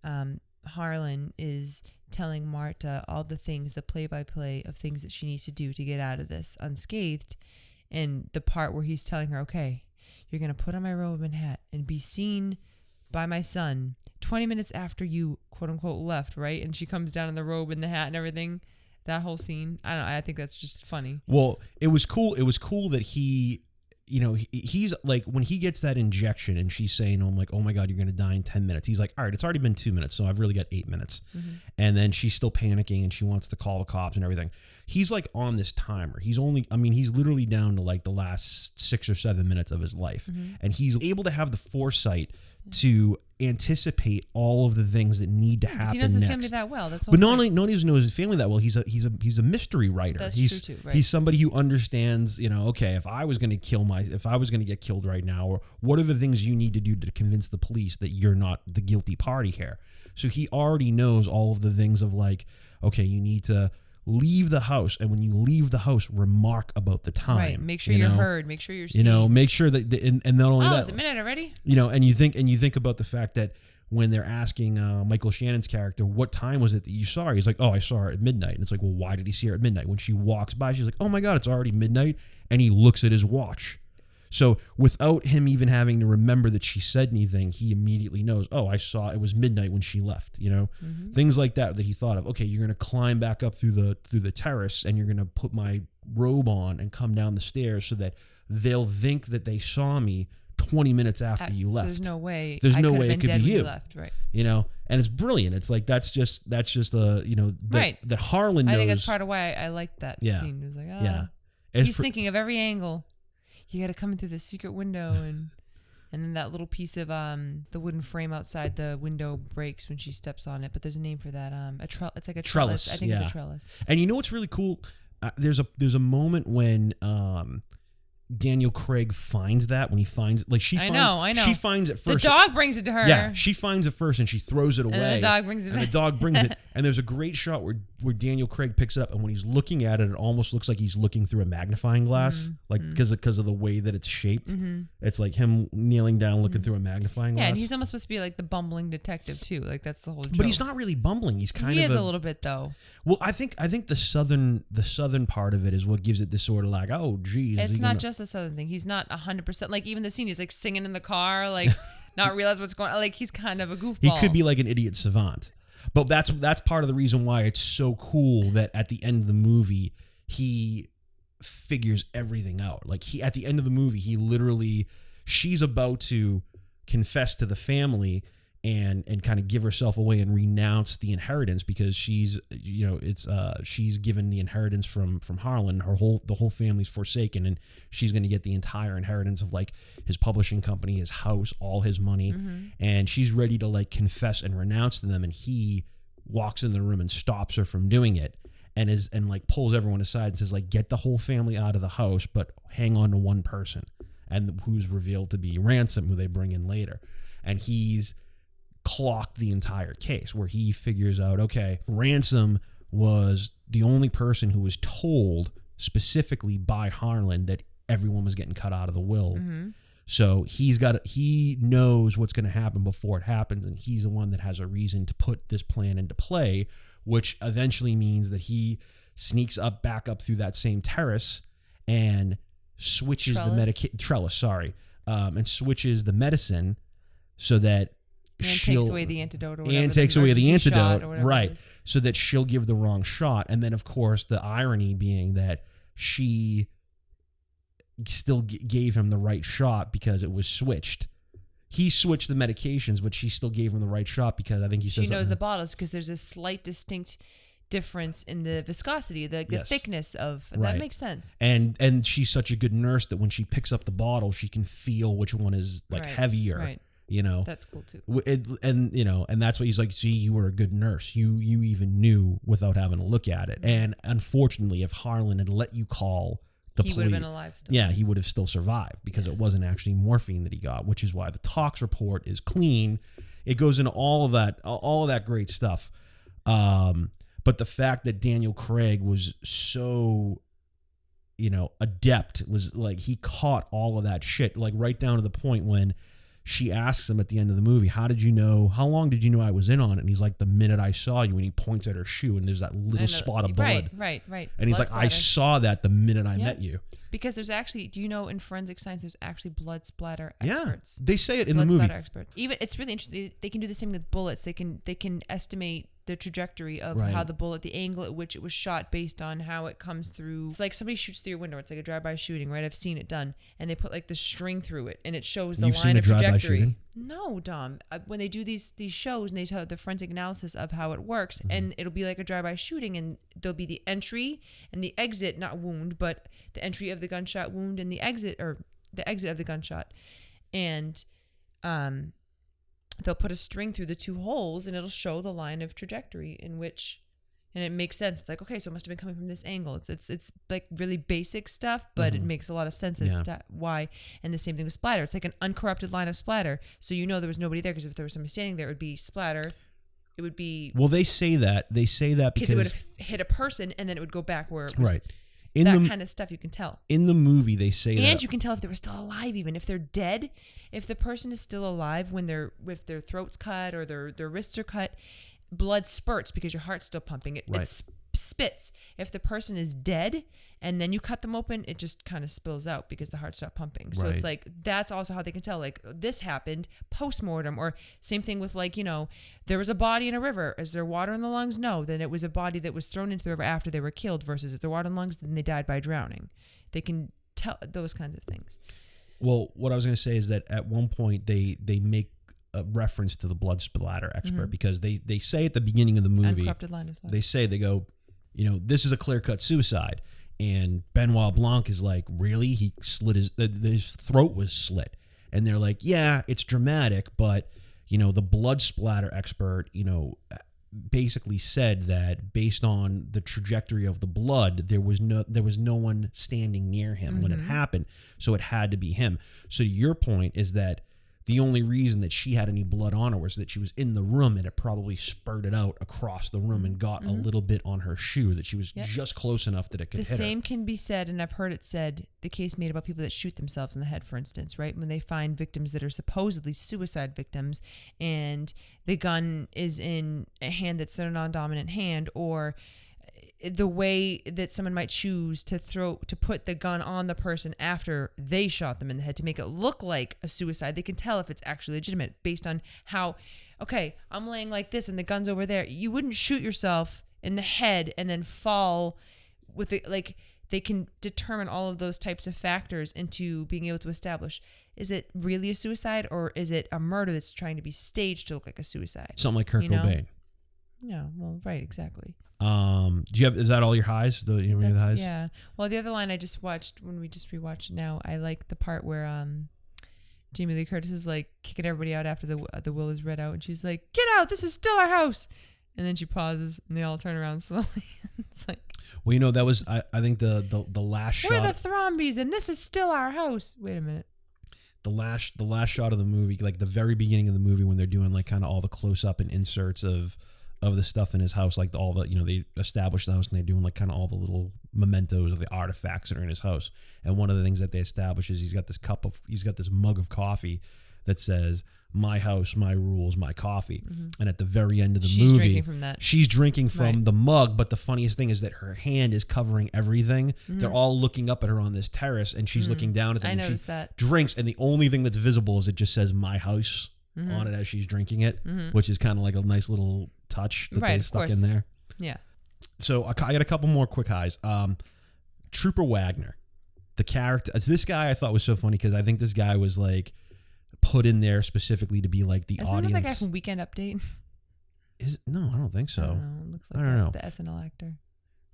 B: Harlan is telling Marta all the things, the play-by-play of things that she needs to do to get out of this unscathed, and the part where he's telling her, okay, you're going to put on my robe and hat and be seen by my son 20 minutes after you, quote-unquote, left, right? And she comes down in the robe and the hat and everything. That whole scene, I don't know. I think that's just funny.
A: Well, it was cool. It was cool that he, you know, he's like, when he gets that injection and she's saying, oh, like, oh my God, you're going to die in 10 minutes. He's like, all right, it's already been 2 minutes. So I've really got 8 minutes. Mm-hmm. And then she's still panicking and she wants to call the cops and everything. He's like on this timer. He's literally down to like the last 6 or 7 minutes of his life. Mm-hmm. And he's able to have the foresight to anticipate all of the things that need to happen.
B: He knows his
A: next.
B: family that well. That's
A: but not only does he know his family that well, he's a mystery writer.
B: That's
A: true
B: too. Right.
A: He's somebody who understands. You know, okay, if I was going to get killed right now, or what are the things you need to do to convince the police that you're not the guilty party here? So he already knows all of the things of like, okay, you need to leave the house, and when you leave the house, remark about the time.
B: Right. Make sure you're heard. Make sure you're seen.
A: You know, make sure that, and not only that.
B: Oh, it's a minute already.
A: You know, and you think about the fact that when they're asking Michael Shannon's character, what time was it that you saw her? He's like, oh, I saw her at midnight. And it's like, well, why did he see her at midnight? When she walks by, she's like, oh my God, it's already midnight. And he looks at his watch. So without him even having to remember that she said anything, he immediately knows, oh, I saw it was midnight when she left, you know? Mm-hmm. Things like that he thought of. Okay, you're going to climb back up through the terrace and you're going to put my robe on and come down the stairs so that they'll think that they saw me 20 minutes after you left.
B: There's no way.
A: It could be you.
B: Left, right.
A: You know, and it's brilliant. It's like that's just you know that Harlan knows.
B: I think that's part of why I liked that scene. It was like, he's thinking of every angle. You got to come in through the secret window, and then that little piece of the wooden frame outside the window breaks when she steps on it. But there's a name for that. It's like a trellis. I think it's a trellis.
A: And you know what's really cool? There's a moment when Daniel Craig finds that when he finds I know. She finds it first.
B: The dog brings it to her.
A: Yeah, she finds it first and she throws it away.
B: And the dog brings it back.
A: And the dog brings it. And there's a great shot where Daniel Craig picks it up, and when he's looking at it, it almost looks like he's looking through a magnifying glass, because of the way that it's shaped. Mm-hmm. It's like him kneeling down looking through a magnifying glass.
B: Yeah, and he's almost supposed to be like the bumbling detective too. Like that's the whole joke.
A: But he's not really bumbling. He's
B: he is a little bit though.
A: Well, I think the southern part of it is what gives it this sort of like, oh geez.
B: It's not just a southern thing. He's not 100%. Like even the scene, he's like singing in the car, like not realize what's going on. Like he's kind of a goofball.
A: He could be like an idiot savant. But that's part of the reason why it's so cool that at the end of the movie he figures everything out. Like at the end of the movie she's about to confess to the family and kind of give herself away and renounce the inheritance because she's given the inheritance from Harlan. The whole family's forsaken, and she's going to get the entire inheritance of like his publishing company, his house, all his money, and she's ready to like confess and renounce to them. And he walks in the room and stops her from doing it, and like pulls everyone aside and says like, get the whole family out of the house, but hang on to one person, and who's revealed to be Ransom, who they bring in later, and he's clocked the entire case where he figures out, okay, Ransom was the only person who was told specifically by Harlan that everyone was getting cut out of the will. Mm-hmm. So he knows what's going to happen before it happens, and he's the one that has a reason to put this plan into play, which eventually means that he sneaks back up through that same terrace and switches and switches the medicine so that
B: and
A: she'll
B: takes away the antidote or whatever.
A: And takes away the antidote,
B: right?
A: So that she'll give the wrong shot, and then of course the irony being that she still gave him the right shot because it was switched. He switched the medications, but she still gave him the right shot because I think he says
B: she knows the bottles because there's a slight distinct difference in the viscosity, the thickness of that makes sense.
A: And she's such a good nurse that when she picks up the bottle, she can feel which one is like heavier.
B: Right.
A: You know,
B: that's cool too.
A: And you know, and that's what he's like. See, you were a good nurse. You even knew without having to look at it. And unfortunately, if Harlan had let you call the police,
B: he would have been alive still.
A: Yeah, he would have still survived because it wasn't actually morphine that he got, which is why the tox report is clean. It goes into all of that great stuff. But the fact that Daniel Craig was so, you know, adept, was like he caught all of that shit, like right down to the point when she asks him at the end of the movie, how long did you know I was in on it? And he's like, the minute I saw you. And he points at her shoe and there's that little spot of blood.
B: Right.
A: And he's like, I saw that the minute I met you.
B: Because there's actually, do you know in forensic science, there's actually blood splatter experts.
A: Yeah, they say it in
B: blood
A: the movie.
B: Splatter experts. Even, it's really interesting. They can do the same with bullets. They can estimate the trajectory of how the bullet, the angle at which it was shot based on how it comes through. It's like somebody shoots through your window. It's like a drive-by shooting, right? I've seen it done. And they put like the string through it and it shows the line of trajectory. Shooting? No, Dom. When they do these shows and they tell the forensic analysis of how it works, and it'll be like a drive-by shooting, and there'll be the entry and the exit, not wound, but the entry of the gunshot wound and the exit of the gunshot. And they'll put a string through the two holes and it'll show the line of trajectory in which, and it makes sense. It's like, okay, so it must have been coming from this angle. It's like really basic stuff, but it makes a lot of sense as to why. And the same thing with splatter. It's like an uncorrupted line of splatter. So you know there was nobody there, because if there was somebody standing there, it would be splatter. It would be...
A: Well, they say that because
B: it would have hit a person and then it would go back where it was...
A: Right.
B: Kind of stuff you can tell.
A: In the movie, they say that.
B: And you can tell if they were still alive, even if they're dead. If the person is still alive with their throat's cut or their wrists are cut, blood spurts because your heart's still pumping. It spits. If the person is dead and then you cut them open, it just kind of spills out because the heart stopped pumping. So it's like, that's also how they can tell, like, this happened post-mortem. Or same thing with, like, you know, there was a body in a river. Is there water in the lungs? No. Then it was a body that was thrown into the river after they were killed, versus is there water in the lungs? Then they died by drowning. They can tell those kinds of things.
A: Well, what I was going to say is that at one point they make a reference to the blood splatter expert, because they say at the beginning of the movie,
B: uncorrupted line as well.
A: They go, you know, this is a clear-cut suicide. And Benoit Blanc is like, really? He slit his throat was slit. And they're like, yeah, it's dramatic, but, you know, the blood splatter expert, you know, basically said that based on the trajectory of the blood, there was no one standing near him when it happened. So it had to be him. So your point is that the only reason that she had any blood on her was that she was in the room and it probably spurted out across the room and got a little bit on her shoe, that she was just close enough that it could hit her.
B: The same can be said, and I've heard it said, the case made about people that shoot themselves in the head, for instance, right? When they find victims that are supposedly suicide victims and the gun is in a hand that's their non-dominant hand, or the way that someone might choose to put the gun on the person after they shot them in the head to make it look like a suicide. They can tell if it's actually legitimate based on how, okay, I'm laying like this and the gun's over there. You wouldn't shoot yourself in the head and then fall with it. Like, they can determine all of those types of factors into being able to establish, is it really a suicide or is it a murder that's trying to be staged to look like a suicide?
A: Something like Kurt Cobain.
B: Yeah, well, right, exactly.
A: Is that all your highs? The highs?
B: Yeah. Well, the other line I just watched when we just rewatched it now, I like the part where Jamie Lee Curtis is like kicking everybody out after the will is read out, and she's like, "Get out! This is still our house." And then she pauses, and they all turn around slowly. It's like,
A: well, you know, that was I think the last shot.
B: We're the Thrombeys, and this is still our house. Wait a minute.
A: The last shot of the movie, like the very beginning of the movie, when they're doing like kind of all the close up and inserts of the stuff in his house, like all the, you know, they establish the house and they're doing like kind of all the little mementos of the artifacts that are in his house. And one of the things that they establish is he's got this mug of coffee that says, "My house, my rules, my coffee." And at the very end of the movie, she's drinking from the mug. But the funniest thing is that her hand is covering everything. They're all looking up at her on this terrace, and she's looking down at them.
B: I
A: and
B: noticed
A: she
B: that.
A: drinks, and the only thing that's visible is it just says "My house." on it as she's drinking it, which is kind of like a nice little touch that they stuck in there.
B: Yeah.
A: So I got a couple more quick highs. Trooper Wagner, the character, this guy I thought was so funny because I think this guy was like put in there specifically to be like the
B: Isn't
A: audience.
B: that the guy from Weekend Update?
A: No, I don't think so.
B: I don't know. It looks like the SNL actor.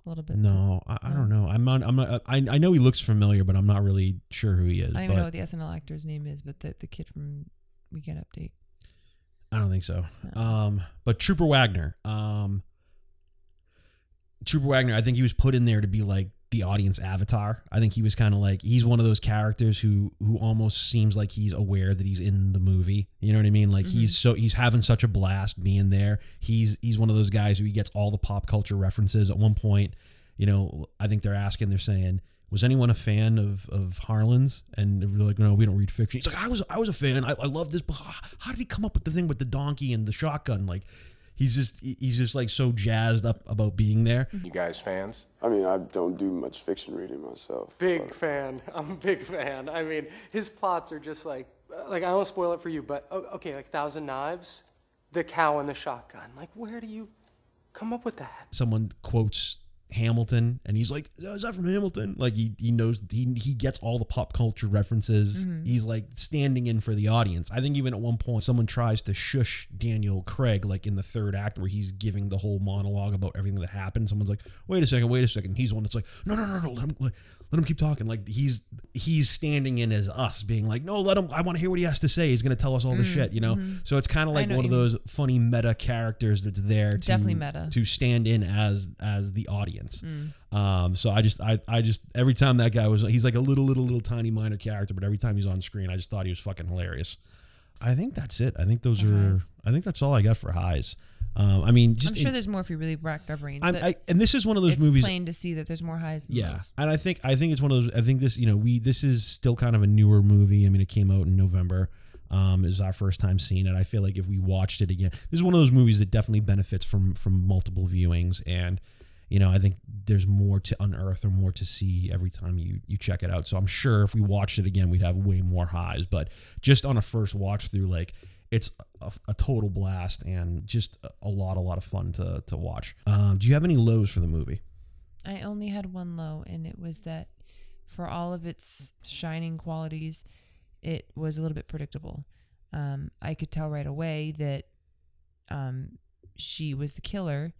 B: A little bit.
A: No, I don't know. I know he looks familiar, but I'm not really sure who he is.
B: I don't even know what the SNL actor's name is, but the kid from Weekend Update.
A: I don't think so.
B: No.
A: But Trooper Wagner, I think he was put in there to be like the audience avatar. I think he was kind of like, he's one of those characters who almost seems like he's aware that he's in the movie. You know what I mean? Like he's having such a blast being there. He's one of those guys who he gets all the pop culture references. At one point, I think they're saying, was anyone a fan of Harlan's? And they're like, no, we don't read fiction. He's like, I was a fan. I love this. But how did he come up with the thing with the donkey and the shotgun? Like, he's just like so jazzed up about being there.
E: You guys fans?
F: I mean, I don't do much fiction reading myself.
G: Big fan. I'm a big fan. I mean, his plots are just like I won't spoil it for you, but okay, like Thousand Knives, the cow and the shotgun. Like, where do you come up with that?
A: Someone quotes Hamilton and he's like, is that from Hamilton? Like he knows, he gets all the pop culture references. He's like standing in for the audience. I think even at one point someone tries to shush Daniel Craig, like in the third act where he's giving the whole monologue about everything that happened. Someone's like, wait a second. He's the one that's like, no, let him keep talking. Like he's standing in as us being like, no, let him, I want to hear what he has to say. He's going to tell us all the shit, So it's kind of like one of those funny meta characters that's there to stand in as the audience. So I just every time that guy he's like a little tiny minor character, but every time he's on screen, I just thought he was fucking hilarious. I think that's it. I think that's all I got for highs. I mean, I'm
B: sure there's more if you really racked our brains.
A: And this is one of those movies.
B: It's plain to see that there's more highs than lows.
A: And I think it's one of those. I think this, this is still kind of a newer movie. I mean, it came out in November. It was our first time seeing it. I feel like if we watched it again, this is one of those movies that definitely benefits from multiple viewings. And I think there's more to unearth or more to see every time you check it out. So I'm sure if we watched it again, we'd have way more highs. But just on a first watch through, like, it's a total blast and just a lot of fun to watch. Do you have any lows for the movie?
B: I only had one low, and it was that for all of its shining qualities, it was a little bit predictable. I could tell right away that she was the killer.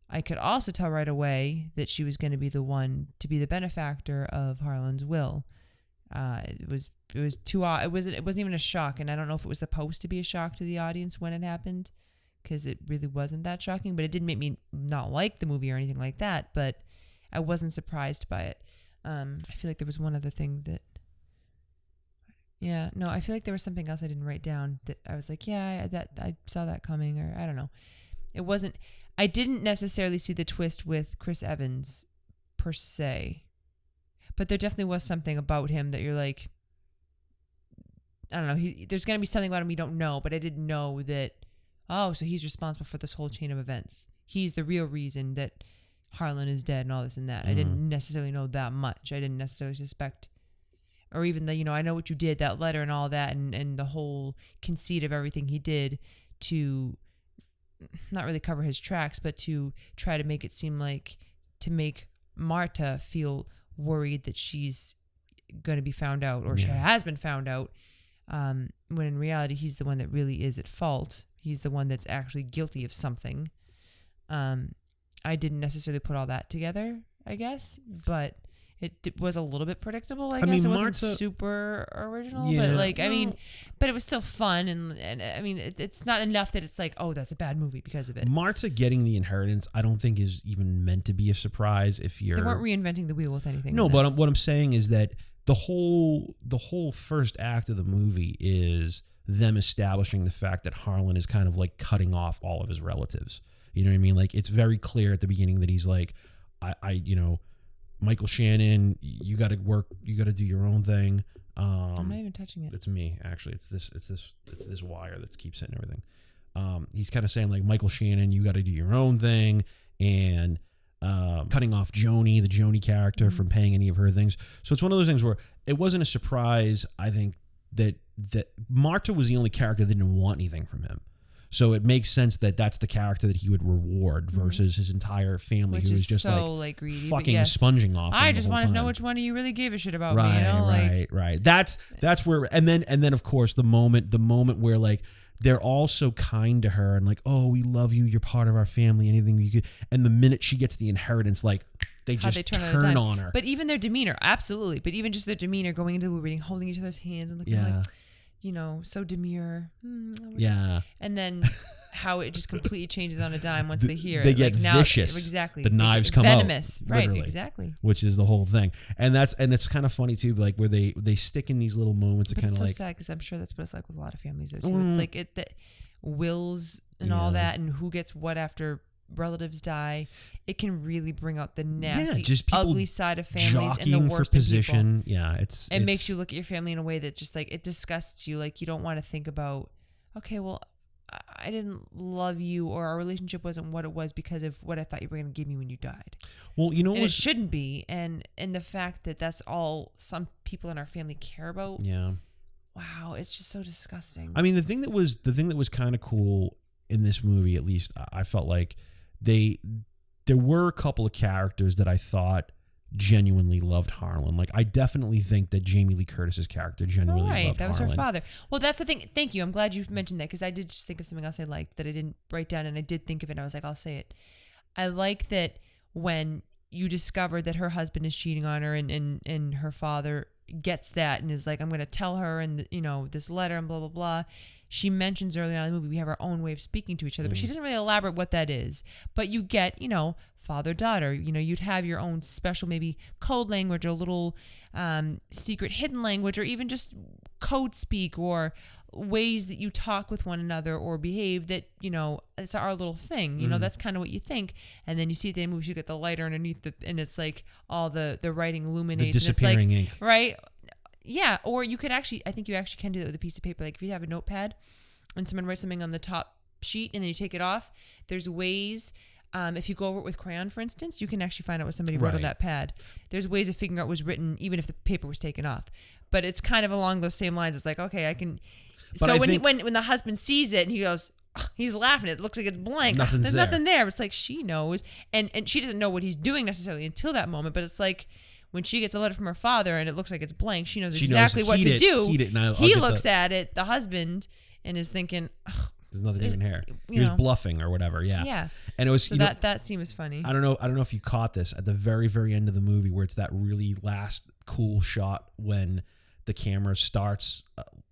B: I could also tell right away that she was going to be the one to be the benefactor of Harlan's will. It was too odd. It wasn't even a shock, and I don't know if it was supposed to be a shock to the audience when it happened, because it really wasn't that shocking. But it didn't make me not like the movie or anything like that. But I wasn't surprised by it. I feel like there was one other thing that. Yeah, no, I feel like there was something else I didn't write down that I was like, yeah, I saw that coming, or I don't know. It wasn't. I didn't necessarily see the twist with Chris Evans per se, but there definitely was something about him that you're like, I don't know. There's going to be something about him you don't know, but I didn't know that, oh, so he's responsible for this whole chain of events. He's the real reason that Harlan is dead and all this and that. I didn't necessarily know that much. I didn't necessarily suspect, or even the, I know what you did, that letter and all that, and the whole conceit of everything he did to not really cover his tracks, but to try to make it seem like, to make Marta feel worried that she's going to be found out, or she has been found out, when in reality he's the one that really is at fault. He's the one that's actually guilty of something. I didn't necessarily put all that together, I guess, but it was a little bit predictable, I guess. Mean, it wasn't super original, but but it was still fun, and I mean, it's not enough that it's like, oh, that's a bad movie because of it.
A: Marta getting the inheritance, I don't think is even meant to be a surprise. If you're,
B: they weren't reinventing the wheel with anything.
A: No, but what I'm saying is that the whole first act of the movie is them establishing the fact that Harlan is kind of like cutting off all of his relatives. You know what I mean? Like, it's very clear at the beginning that he's like, I Michael Shannon, you got to work. You got to do your own thing.
B: I'm not even touching it.
A: It's me, actually. It's this wire that keeps hitting everything. He's kind of saying, like, Michael Shannon, you got to do your own thing, and cutting off Joni, the Joni character, from paying any of her things. So it's one of those things where it wasn't a surprise, I think, that Marta was the only character that didn't want anything from him. So it makes sense that that's the character that he would reward versus his entire family,
B: Which
A: who was
B: is
A: just
B: so, like, greedy, but
A: fucking
B: yes.
A: sponging off.
B: I
A: him
B: just
A: the whole
B: want to know
A: time.
B: which one of you really gave a shit about me.
A: Right,
B: You know?
A: right. That's where, and then of course the moment where like they're all so kind to her and like, oh, we love you, you're part of our family, anything you could. And the minute she gets the inheritance, like they just turn on her.
B: But even their demeanor, absolutely. But even just their demeanor going into the reading, holding each other's hands and looking like, you know, so demure. And then how it just completely changes on a dime once they hear
A: they
B: it.
A: get
B: like
A: vicious.
B: Exactly.
A: The knives come
B: venomous.
A: out.
B: Right,
A: literally,
B: exactly.
A: Which is the whole thing. And it's kind of funny too, like where they stick in these little moments of kind of
B: so
A: like.
B: sad because I'm sure that's what it's like with a lot of families though too. It's like the wills and all that and who gets what after relatives die. It can really bring out the nasty,
A: just
B: ugly side of families and the worst
A: for
B: in people.
A: position. Yeah,
B: it makes you look at your family in a way that just like it disgusts you. Like you don't want to think about, okay, well, I didn't love you or our relationship wasn't what it was because of what I thought you were going to give me when you died.
A: Well, you know,
B: and it shouldn't be. And the fact that that's all some people in our family care about.
A: Yeah.
B: Wow, it's just so disgusting.
A: I mean, the thing that was kind of cool in this movie, at least I felt like there were a couple of characters that I thought genuinely loved Harlan. Like I definitely think that Jamie Lee Curtis's character genuinely loved Harlan.
B: That was her father. Well, that's the thing. Thank you. I'm glad you mentioned that because I did just think of something else I liked that I didn't write down, and I did think of it. And I was like, I'll say it. I like that when you discover that her husband is cheating on her, and her father gets that and is like, I'm going to tell her, and you know this letter and blah blah blah. She mentions early on in the movie we have our own way of speaking to each other, but she doesn't really elaborate what that is. But you get, you know, father-daughter. You know, you'd have your own special maybe code language or little secret hidden language or even just code speak or ways that you talk with one another or behave that, you know, it's our little thing. You know, that's kind of what you think. And then you see at the end of the movie, you get the lighter underneath and it's like all the writing illuminates.
A: The disappearing ink.
B: Right? Yeah, or you could actually, I think you actually can do that with a piece of paper. Like if you have a notepad and someone writes something on the top sheet and then you take it off, there's ways, if you go over it with crayon, for instance, you can actually find out what somebody wrote on that pad. There's ways of figuring out what was written even if the paper was taken off. But it's kind of along those same lines. It's like, okay, I can. But so when the husband sees it and he goes, he's laughing. It looks like it's blank. There's nothing there. It's like she knows. And she doesn't know what he's doing necessarily until that moment. But it's like, when she gets a letter from her father and it looks like it's blank, she knows exactly what to do. He looks at it, the husband, and is thinking,
A: there's nothing even here. He was bluffing or whatever. Yeah.
B: Yeah.
A: And it was
B: so that scene was funny.
A: I don't know if you caught this at the very, very end of the movie where it's that really last cool shot when the camera starts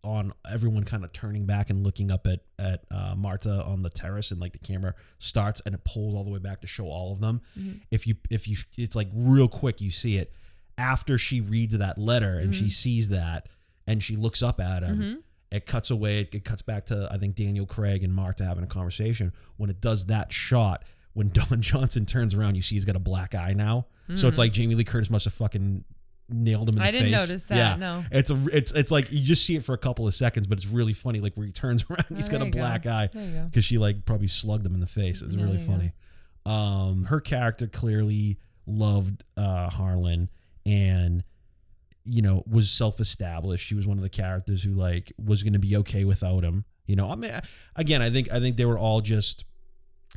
A: on everyone kind of turning back and looking up at Marta on the terrace, and like the camera starts and it pulls all the way back to show all of them. Mm-hmm. If you it's like real quick, you see it after she reads that letter and she sees that and she looks up at him. It cuts away. It cuts back to, I think, Daniel Craig and Marta having a conversation. When it does that shot, when Don Johnson turns around, you see he's got a black eye now. So it's like Jamie Lee Curtis must have fucking nailed him in the face.
B: I didn't notice that.
A: Yeah.
B: No,
A: it's like you just see it for a couple of seconds, but it's really funny. Like where he turns around, he's got a black eye because she like probably slugged him in the face. It's really funny. Her character clearly loved Harlan and, you know, was self-established. She was one of the characters who like was going to be okay without him. You know, I mean, again, I think they were all just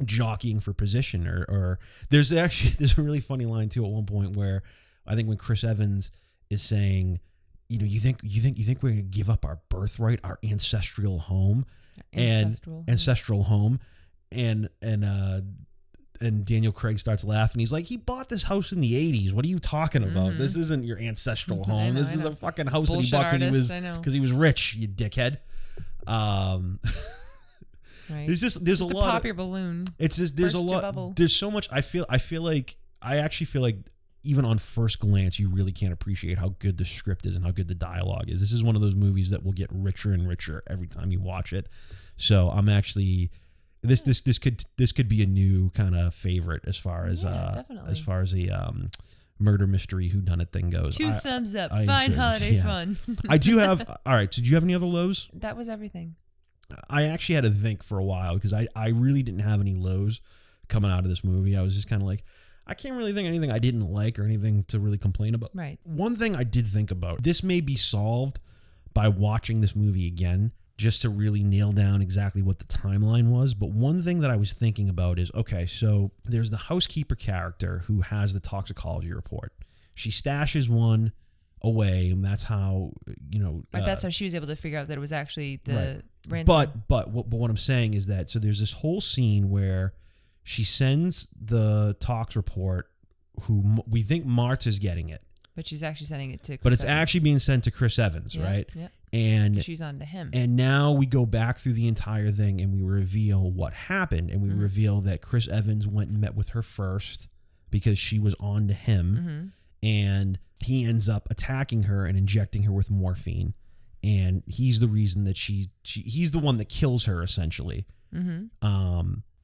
A: jockeying for position. Or there's a really funny line too at one point where I think when Chris Evans is saying, you know, you think we're going to give up our birthright, our ancestral home, ancestral home, and Daniel Craig starts laughing. He's like, he bought this house in the 80s. What are you talking about? This isn't your ancestral home. This is a fucking house that he bought because he was rich, you dickhead.
B: Right.
A: There's
B: just
A: a lot.
B: Pop your balloon.
A: It's just there's a lot. Bubble. There's so much. I actually feel like even on first glance, you really can't appreciate how good the script is and how good the dialogue is. This is one of those movies that will get richer and richer every time you watch it. So I'm actually. This could be a new kind of favorite as far as the murder mystery whodunit thing goes.
B: Two thumbs up. Fine holiday fun.
A: I do have. All right. So do you have any other lows?
B: That was everything.
A: I actually had to think for a while because I really didn't have any lows coming out of this movie. I was just kind of like, I can't really think of anything I didn't like or anything to really complain about.
B: Right.
A: One thing I did think about, this may be solved, by watching this movie again, just to really nail down exactly what the timeline was. But one thing that I was thinking about is, okay, so there's the housekeeper character who has the toxicology report. She stashes one away, and that's how,
B: that's how she was able to figure out that it was actually the ransom.
A: But what I'm saying is that, so there's this whole scene where she sends the tox report, who we think Marta's getting it.
B: But she's actually sending it to Chris
A: But it's
B: Evans.
A: actually being sent to Chris Evans, right?
B: Yeah.
A: And
B: she's on to him.
A: And now we go back through the entire thing and we reveal what happened. And we reveal that Chris Evans went and met with her first because she was on to him. And he ends up attacking her and injecting her with morphine. And he's the reason that he's the one that kills her, essentially.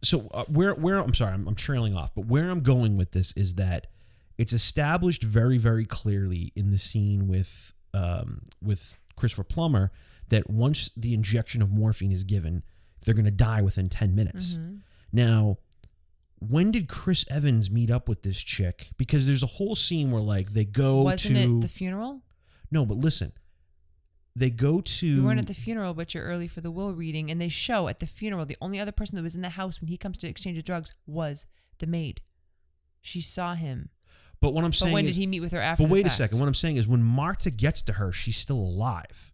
A: So where I'm sorry, I'm trailing off, but where I'm going with this is that it's established very, very clearly in the scene with Christopher Plummer that once the injection of morphine is given, they're going to die within 10 minutes. Now, when did Chris Evans meet up with this chick? Because there's a whole scene where like they go
B: Wasn't it the funeral?
A: No, but listen. They go to...
B: You weren't at the funeral, but you're early for the will reading, and they show at the funeral the only other person that was in the house when he comes to exchange of drugs was the maid. She saw him.
A: But what I'm saying
B: when
A: is,
B: did he meet with her after?
A: But wait
B: the
A: a second. What I'm saying is, when Marta gets to her, she's still alive.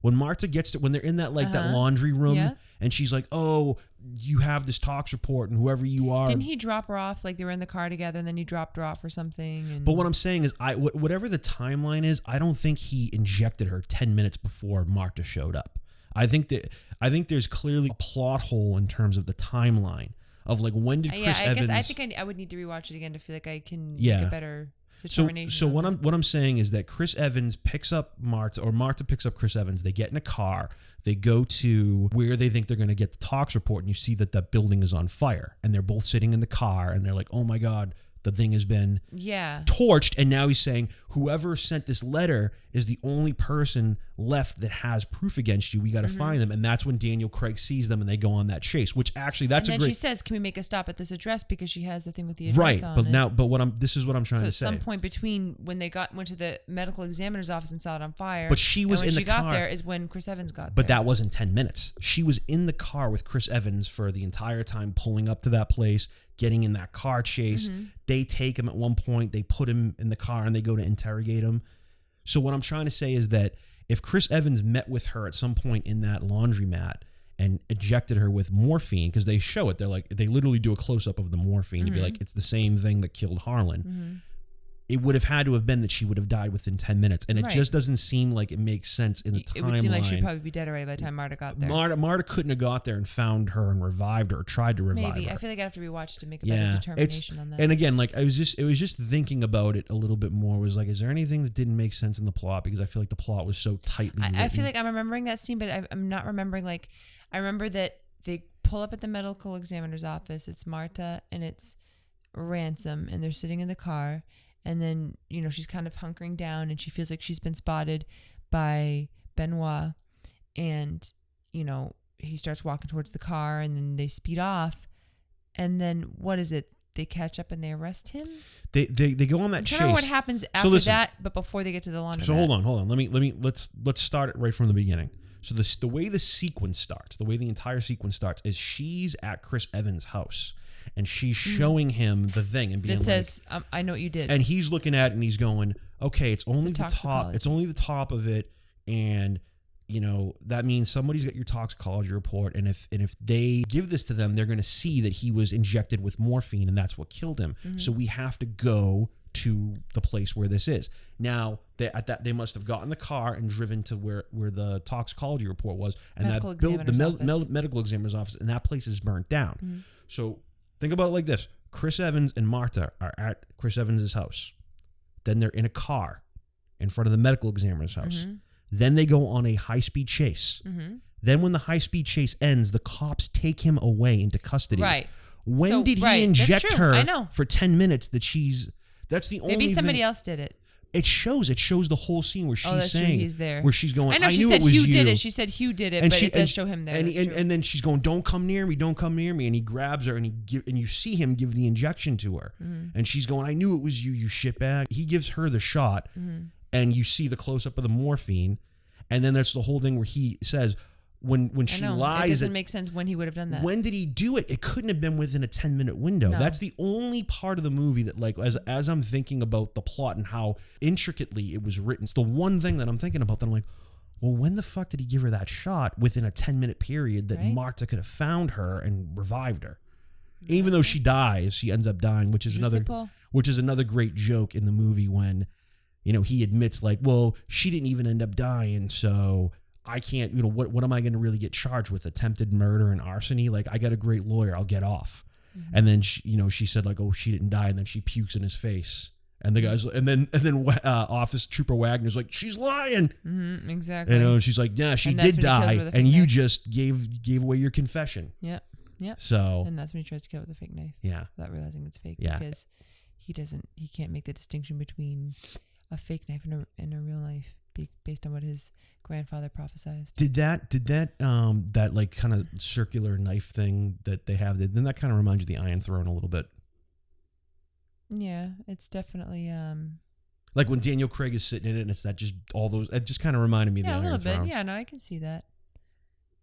A: When Marta gets to, when they're in that that laundry room, and she's like, "Oh, you have this tox report, and whoever you are."
B: Didn't he drop her off? Like they were in the car together, and then he dropped her off or something. And...
A: But what I'm saying is, whatever the timeline is, I don't think he injected her 10 minutes before Marta showed up. I think there's clearly a plot hole in terms of the timeline of like when did Chris Evans.
B: I think I would need to rewatch it again to feel like I can make a better determination.
A: So what I'm saying is that Chris Evans picks up Marta, or Marta picks up Chris Evans. They get in a car. They go to where they think they're going to get the tox report, and you see that building is on fire, and they're both sitting in the car, and they're like, "Oh my God, the thing has been torched." And now he's saying, whoever sent this letter is the only person left that has proof against you. We got to find them. And that's when Daniel Craig sees them and they go on that chase, which actually that's
B: and
A: a
B: then
A: great...
B: she says, "Can we make a stop at this address?" Because she has the thing with the address on
A: it. This is what I'm trying to say.
B: At some point between when they went to the medical examiner's office and saw it on fire,
A: but she was
B: and when
A: in the car.
B: Got there is when Chris Evans got there.
A: But that wasn't 10 minutes. She was in the car with Chris Evans for the entire time, pulling up to that place, getting in that car chase. They take him at one point, they put him in the car, and they go to interrogate him. So what I'm trying to say is that if Chris Evans met with her at some point in that laundromat and injected her with morphine, because they show it, they literally do a close-up of the morphine to be like, it's the same thing that killed Harlan. It would have had to have been that she would have died within 10 minutes. And it just doesn't seem like it makes sense in the timeline.
B: It would seem like she'd probably be dead already by the time Marta got there.
A: Marta couldn't have got there and found her and revived her or tried to revive her.
B: Maybe. I feel like I have to rewatch to make a better determination on that.
A: And again, it was just thinking about it a little bit more. Was like, is there anything that didn't make sense in the plot? Because I feel like the plot was so tightly written.
B: I feel like I'm remembering that scene, but I'm not remembering, I remember that they pull up at the medical examiner's office. It's Marta and it's Ransom, and they're sitting in the car. And then, she's kind of hunkering down and she feels like she's been spotted by Benoit. And, he starts walking towards the car and then they speed off. And then what is it? They catch up and they arrest him? They
A: go on that chase. I don't know
B: what happens after that, but before they get to the laundromat.
A: So hold on. Let's start it right from the beginning. So the way the sequence starts, the way the entire sequence starts is she's at Chris Evans' house. And she's showing him the thing and being
B: says, "I know what you did."
A: And he's looking at it and he's going, "Okay, it's only the top. It's only the top of it, and that means somebody's got your toxicology report. And if they give this to them, they're going to see that he was injected with morphine, and that's what killed him. So we have to go to the place where this is. Now they must have gotten the car and driven to where the toxicology report was, and the medical examiner's office, and that place is burnt down. So." Think about it like this. Chris Evans and Marta are at Chris Evans' house. Then they're in a car in front of the medical examiner's house. Then they go on a high-speed chase. Then when the high-speed chase ends, the cops take him away into custody.
B: Right.
A: When did he inject her for 10 minutes that she's... That's the only
B: Maybe somebody
A: thing,
B: else did it.
A: It shows the whole scene where she's saying,
B: he's there.
A: Where she's going,
B: I know
A: I
B: she
A: knew
B: said
A: it was
B: Hugh
A: you.
B: did it. She said Hugh did it, but it does show him there.
A: And then she's going, don't come near me. And he grabs her and you see him give the injection to her. And she's going, I knew it was you shitbag. He gives her the shot and you see the close up of the morphine. And then that's the whole thing where he says, when she lies,
B: it doesn't make sense when he would have done that.
A: When did he do it? It couldn't have been within a 10-minute window.
B: No.
A: That's the only part of the movie that, like, as I'm thinking about the plot and how intricately it was written, it's the one thing that I'm thinking about that I'm like, well, when the fuck did he give her that shot within a 10-minute period that Marta could have found her and revived her? Even though she dies, she ends up dying, which is another great joke in the movie when, you know, he admits, like, well, she didn't even end up dying, so I can't, you know, what am I going to really get charged with? Attempted murder and arson? Like, I got a great lawyer, I'll get off. Mm-hmm. And then she said, like, oh, she didn't die, and then she pukes in his face. And the guy's, and then Office Trooper Wagner's like, she's lying.
B: Mm-hmm, exactly.
A: You know, and she's like, yeah, she did die, and you just gave away your confession.
B: Yeah. Yeah.
A: So.
B: And that's when he tries to kill with a fake knife.
A: Yeah.
B: Without realizing it's fake.
A: Yeah.
B: Because he can't make the distinction between a fake knife and a real knife based on what his grandfather prophesized.
A: Did that like kind of circular knife thing that they have, then that kind of reminds you of the Iron Throne a little bit.
B: Yeah, it's definitely
A: like when Daniel Craig is sitting in it, and it's that just all those. It just kind of reminded me of the Iron Throne.
B: Yeah, a little bit. Yeah, no, I can see that.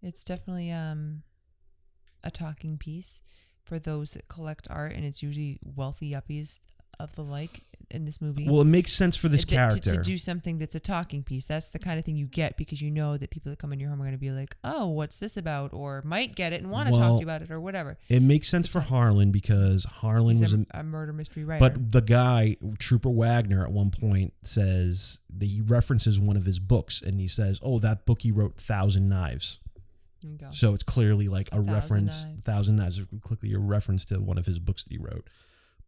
B: It's definitely a talking piece for those that collect art, and it's usually wealthy yuppies of the like in this movie.
A: Well, it makes sense for this character
B: to do something that's a talking piece. That's the kind of thing you get because you know that people that come in your home are going to be like, "Oh, what's this about?" or might get it and want to talk to you about it or whatever.
A: It makes sense for Harlan because Harlan was
B: a murder mystery writer.
A: But the guy, Trooper Wagner, at one point says that he references one of his books, and he says, "Oh, that book he wrote, 1,000 Knives."
B: There you go.
A: So it's clearly like a reference. 1,000 Knives is clearly a reference to one of his books that he wrote.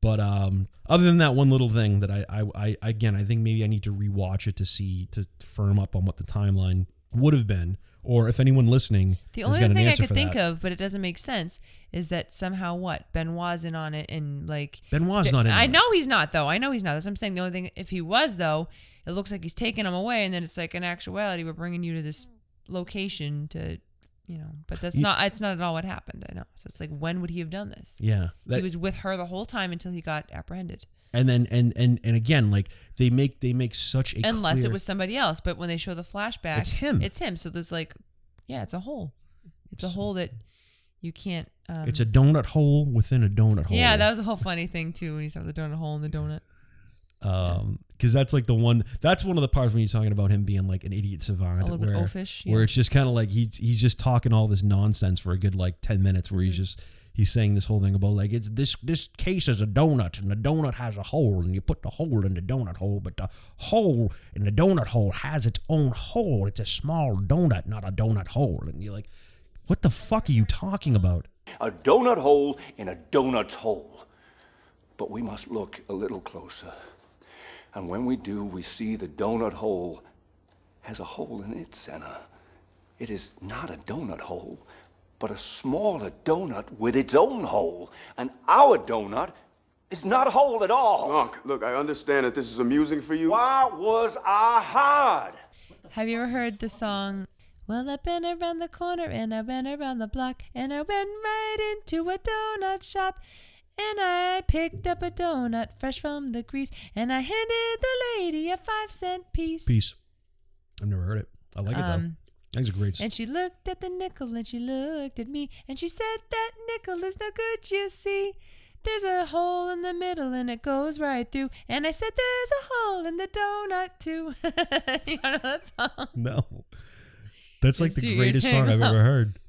A: But other than that one little thing that I think maybe I need to rewatch it to firm up on what the timeline would have been, or if anyone listening
B: the only thing I could think of, but it doesn't make sense, is that somehow Benoit's in on it, and like
A: Benoit's not in.
B: I know he's not though. I know he's not. That's what I'm saying. The only thing, if he was though, it looks like he's taking him away, and then it's like in actuality we're bringing you to this location to. You know, but it's not at all what happened. I know. So it's like, when would he have done this?
A: Yeah.
B: He was with her the whole time until he got apprehended.
A: And then, and again, like they make such a
B: unless it was somebody else, but when they show the flashback,
A: it's him.
B: So there's like, yeah, it's a hole. It's a hole that you can't.
A: It's a donut hole within a donut hole.
B: Yeah, that was a whole funny thing too when you saw the donut hole in the donut.
A: Because that's like that's one of the parts when you're talking about him being like an idiot savant,
B: a little bit oafish,
A: where it's just kind of like he's just talking all this nonsense for a good like 10 minutes, where he's saying this whole thing about like it's this case is a donut, and the donut has a hole, and you put the hole in the donut hole, but the hole in the donut hole has its own hole. It's a small donut, not a donut hole. And you're like, what the fuck are you talking about?
E: A donut hole in a donut's hole. But we must look a little closer. And when we do, we see the donut hole has a hole in its center. It is not a donut hole, but a smaller donut with its own hole. And our donut is not a hole at all.
F: Blanc, look, I understand that this is amusing for you.
E: Why was I hard?
B: Have you ever heard the song, well, I've been around the corner and I've been around the block and I went right into a donut shop? And I picked up a donut fresh from the grease, and I handed the lady a 5-cent piece.
A: I've never heard it. I like it though. I think it's a great song.
B: And she looked at the nickel, and she looked at me, and she said, that nickel is no good, you see. There's a hole in the middle, and it goes right through. And I said, there's a hole in the donut too. You don't know that song?
A: No. That's like the greatest song I've ever heard.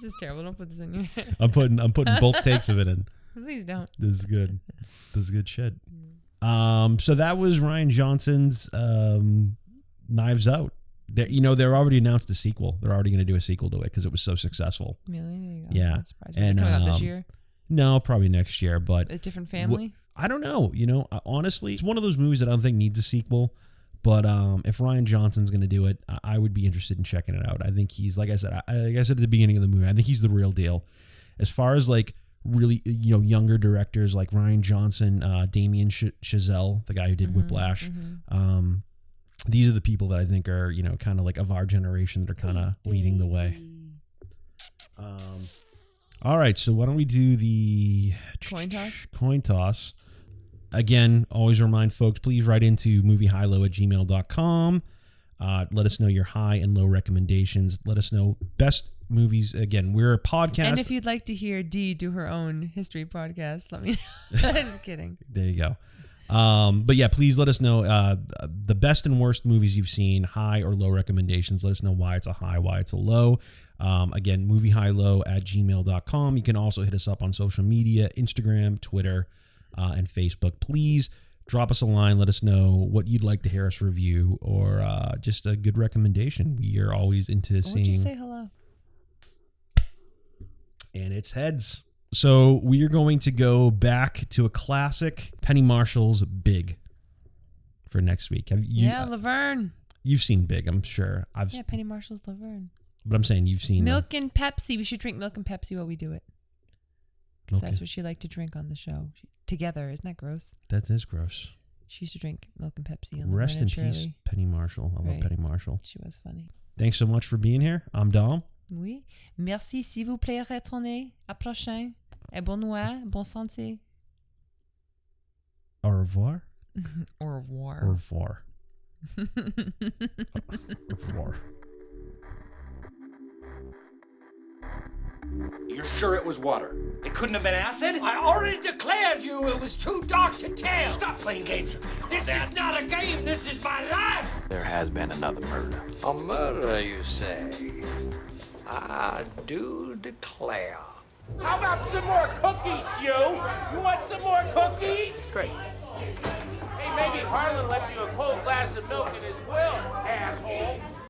B: This is terrible. Don't put this in your head.
A: I'm putting both takes of it in.
B: Please don't.
A: This is good. This is good shit. So that was Rian Johnson's Knives Out. They're already announced the sequel. They're already going to do a sequel to it because it was so successful.
B: Really? There you go.
A: Yeah.
B: Not surprised. Is it coming out this year?
A: No, probably next year. But
B: a different family?
A: I don't know. Honestly, it's one of those movies that I don't think needs a sequel. But if Rian Johnson's going to do it, I would be interested in checking it out. I think he's, like I said at the beginning of the movie, I think he's the real deal. As far as like really, younger directors like Rian Johnson, Damien Chazelle, the guy who did Whiplash, these are the people that I think are, kind of like of our generation that are kind of leading the way. All right, so why don't we do the Coin toss. Again, always remind folks, please write into moviehighlow@gmail.com. Let us know your high and low recommendations. Let us know best movies. Again, we're a podcast.
B: And if you'd like to hear Dee do her own history podcast, let me know. Just kidding.
A: There you go. But yeah, please let us know the best and worst movies you've seen, high or low recommendations. Let us know why it's a high, why it's a low. Again, moviehighlow@gmail.com. You can also hit us up on social media, Instagram, Twitter, and Facebook. Please drop us a line. Let us know what you'd like to hear us review, or just a good recommendation. We are always into seeing.
B: Just say hello.
A: And it's heads. So we are going to go back to a classic, Penny Marshall's Big, for next week.
B: Laverne.
A: You've seen Big, I'm sure.
B: Penny Marshall's Laverne.
A: But I'm saying you've seen
B: Milk and Pepsi. We should drink milk and Pepsi while we do it. Because that's what she liked to drink on the show. Together. Isn't that gross?
A: That is gross.
B: She used to drink milk and Pepsi. On
A: Rest in peace, Penny Marshall. I love Penny Marshall.
B: She was funny.
A: Thanks so much for being here. I'm Dom.
B: Oui. Merci, s'il vous plaît, retournez. À prochain. Et Benoit. Bon santé.
A: Au revoir.
B: Au revoir.
A: Au revoir. Au revoir.
H: You're sure it was water? It couldn't have been acid?
I: I already declared you it was too dark to tell.
H: Stop playing games with me.
I: This is not a game. This is my life.
H: There has been another murder.
I: A murder, you say? I do declare.
C: How about some more cookies, you? You want some more cookies?
I: Great.
C: Hey, maybe Harlan left you a cold glass of milk in his will.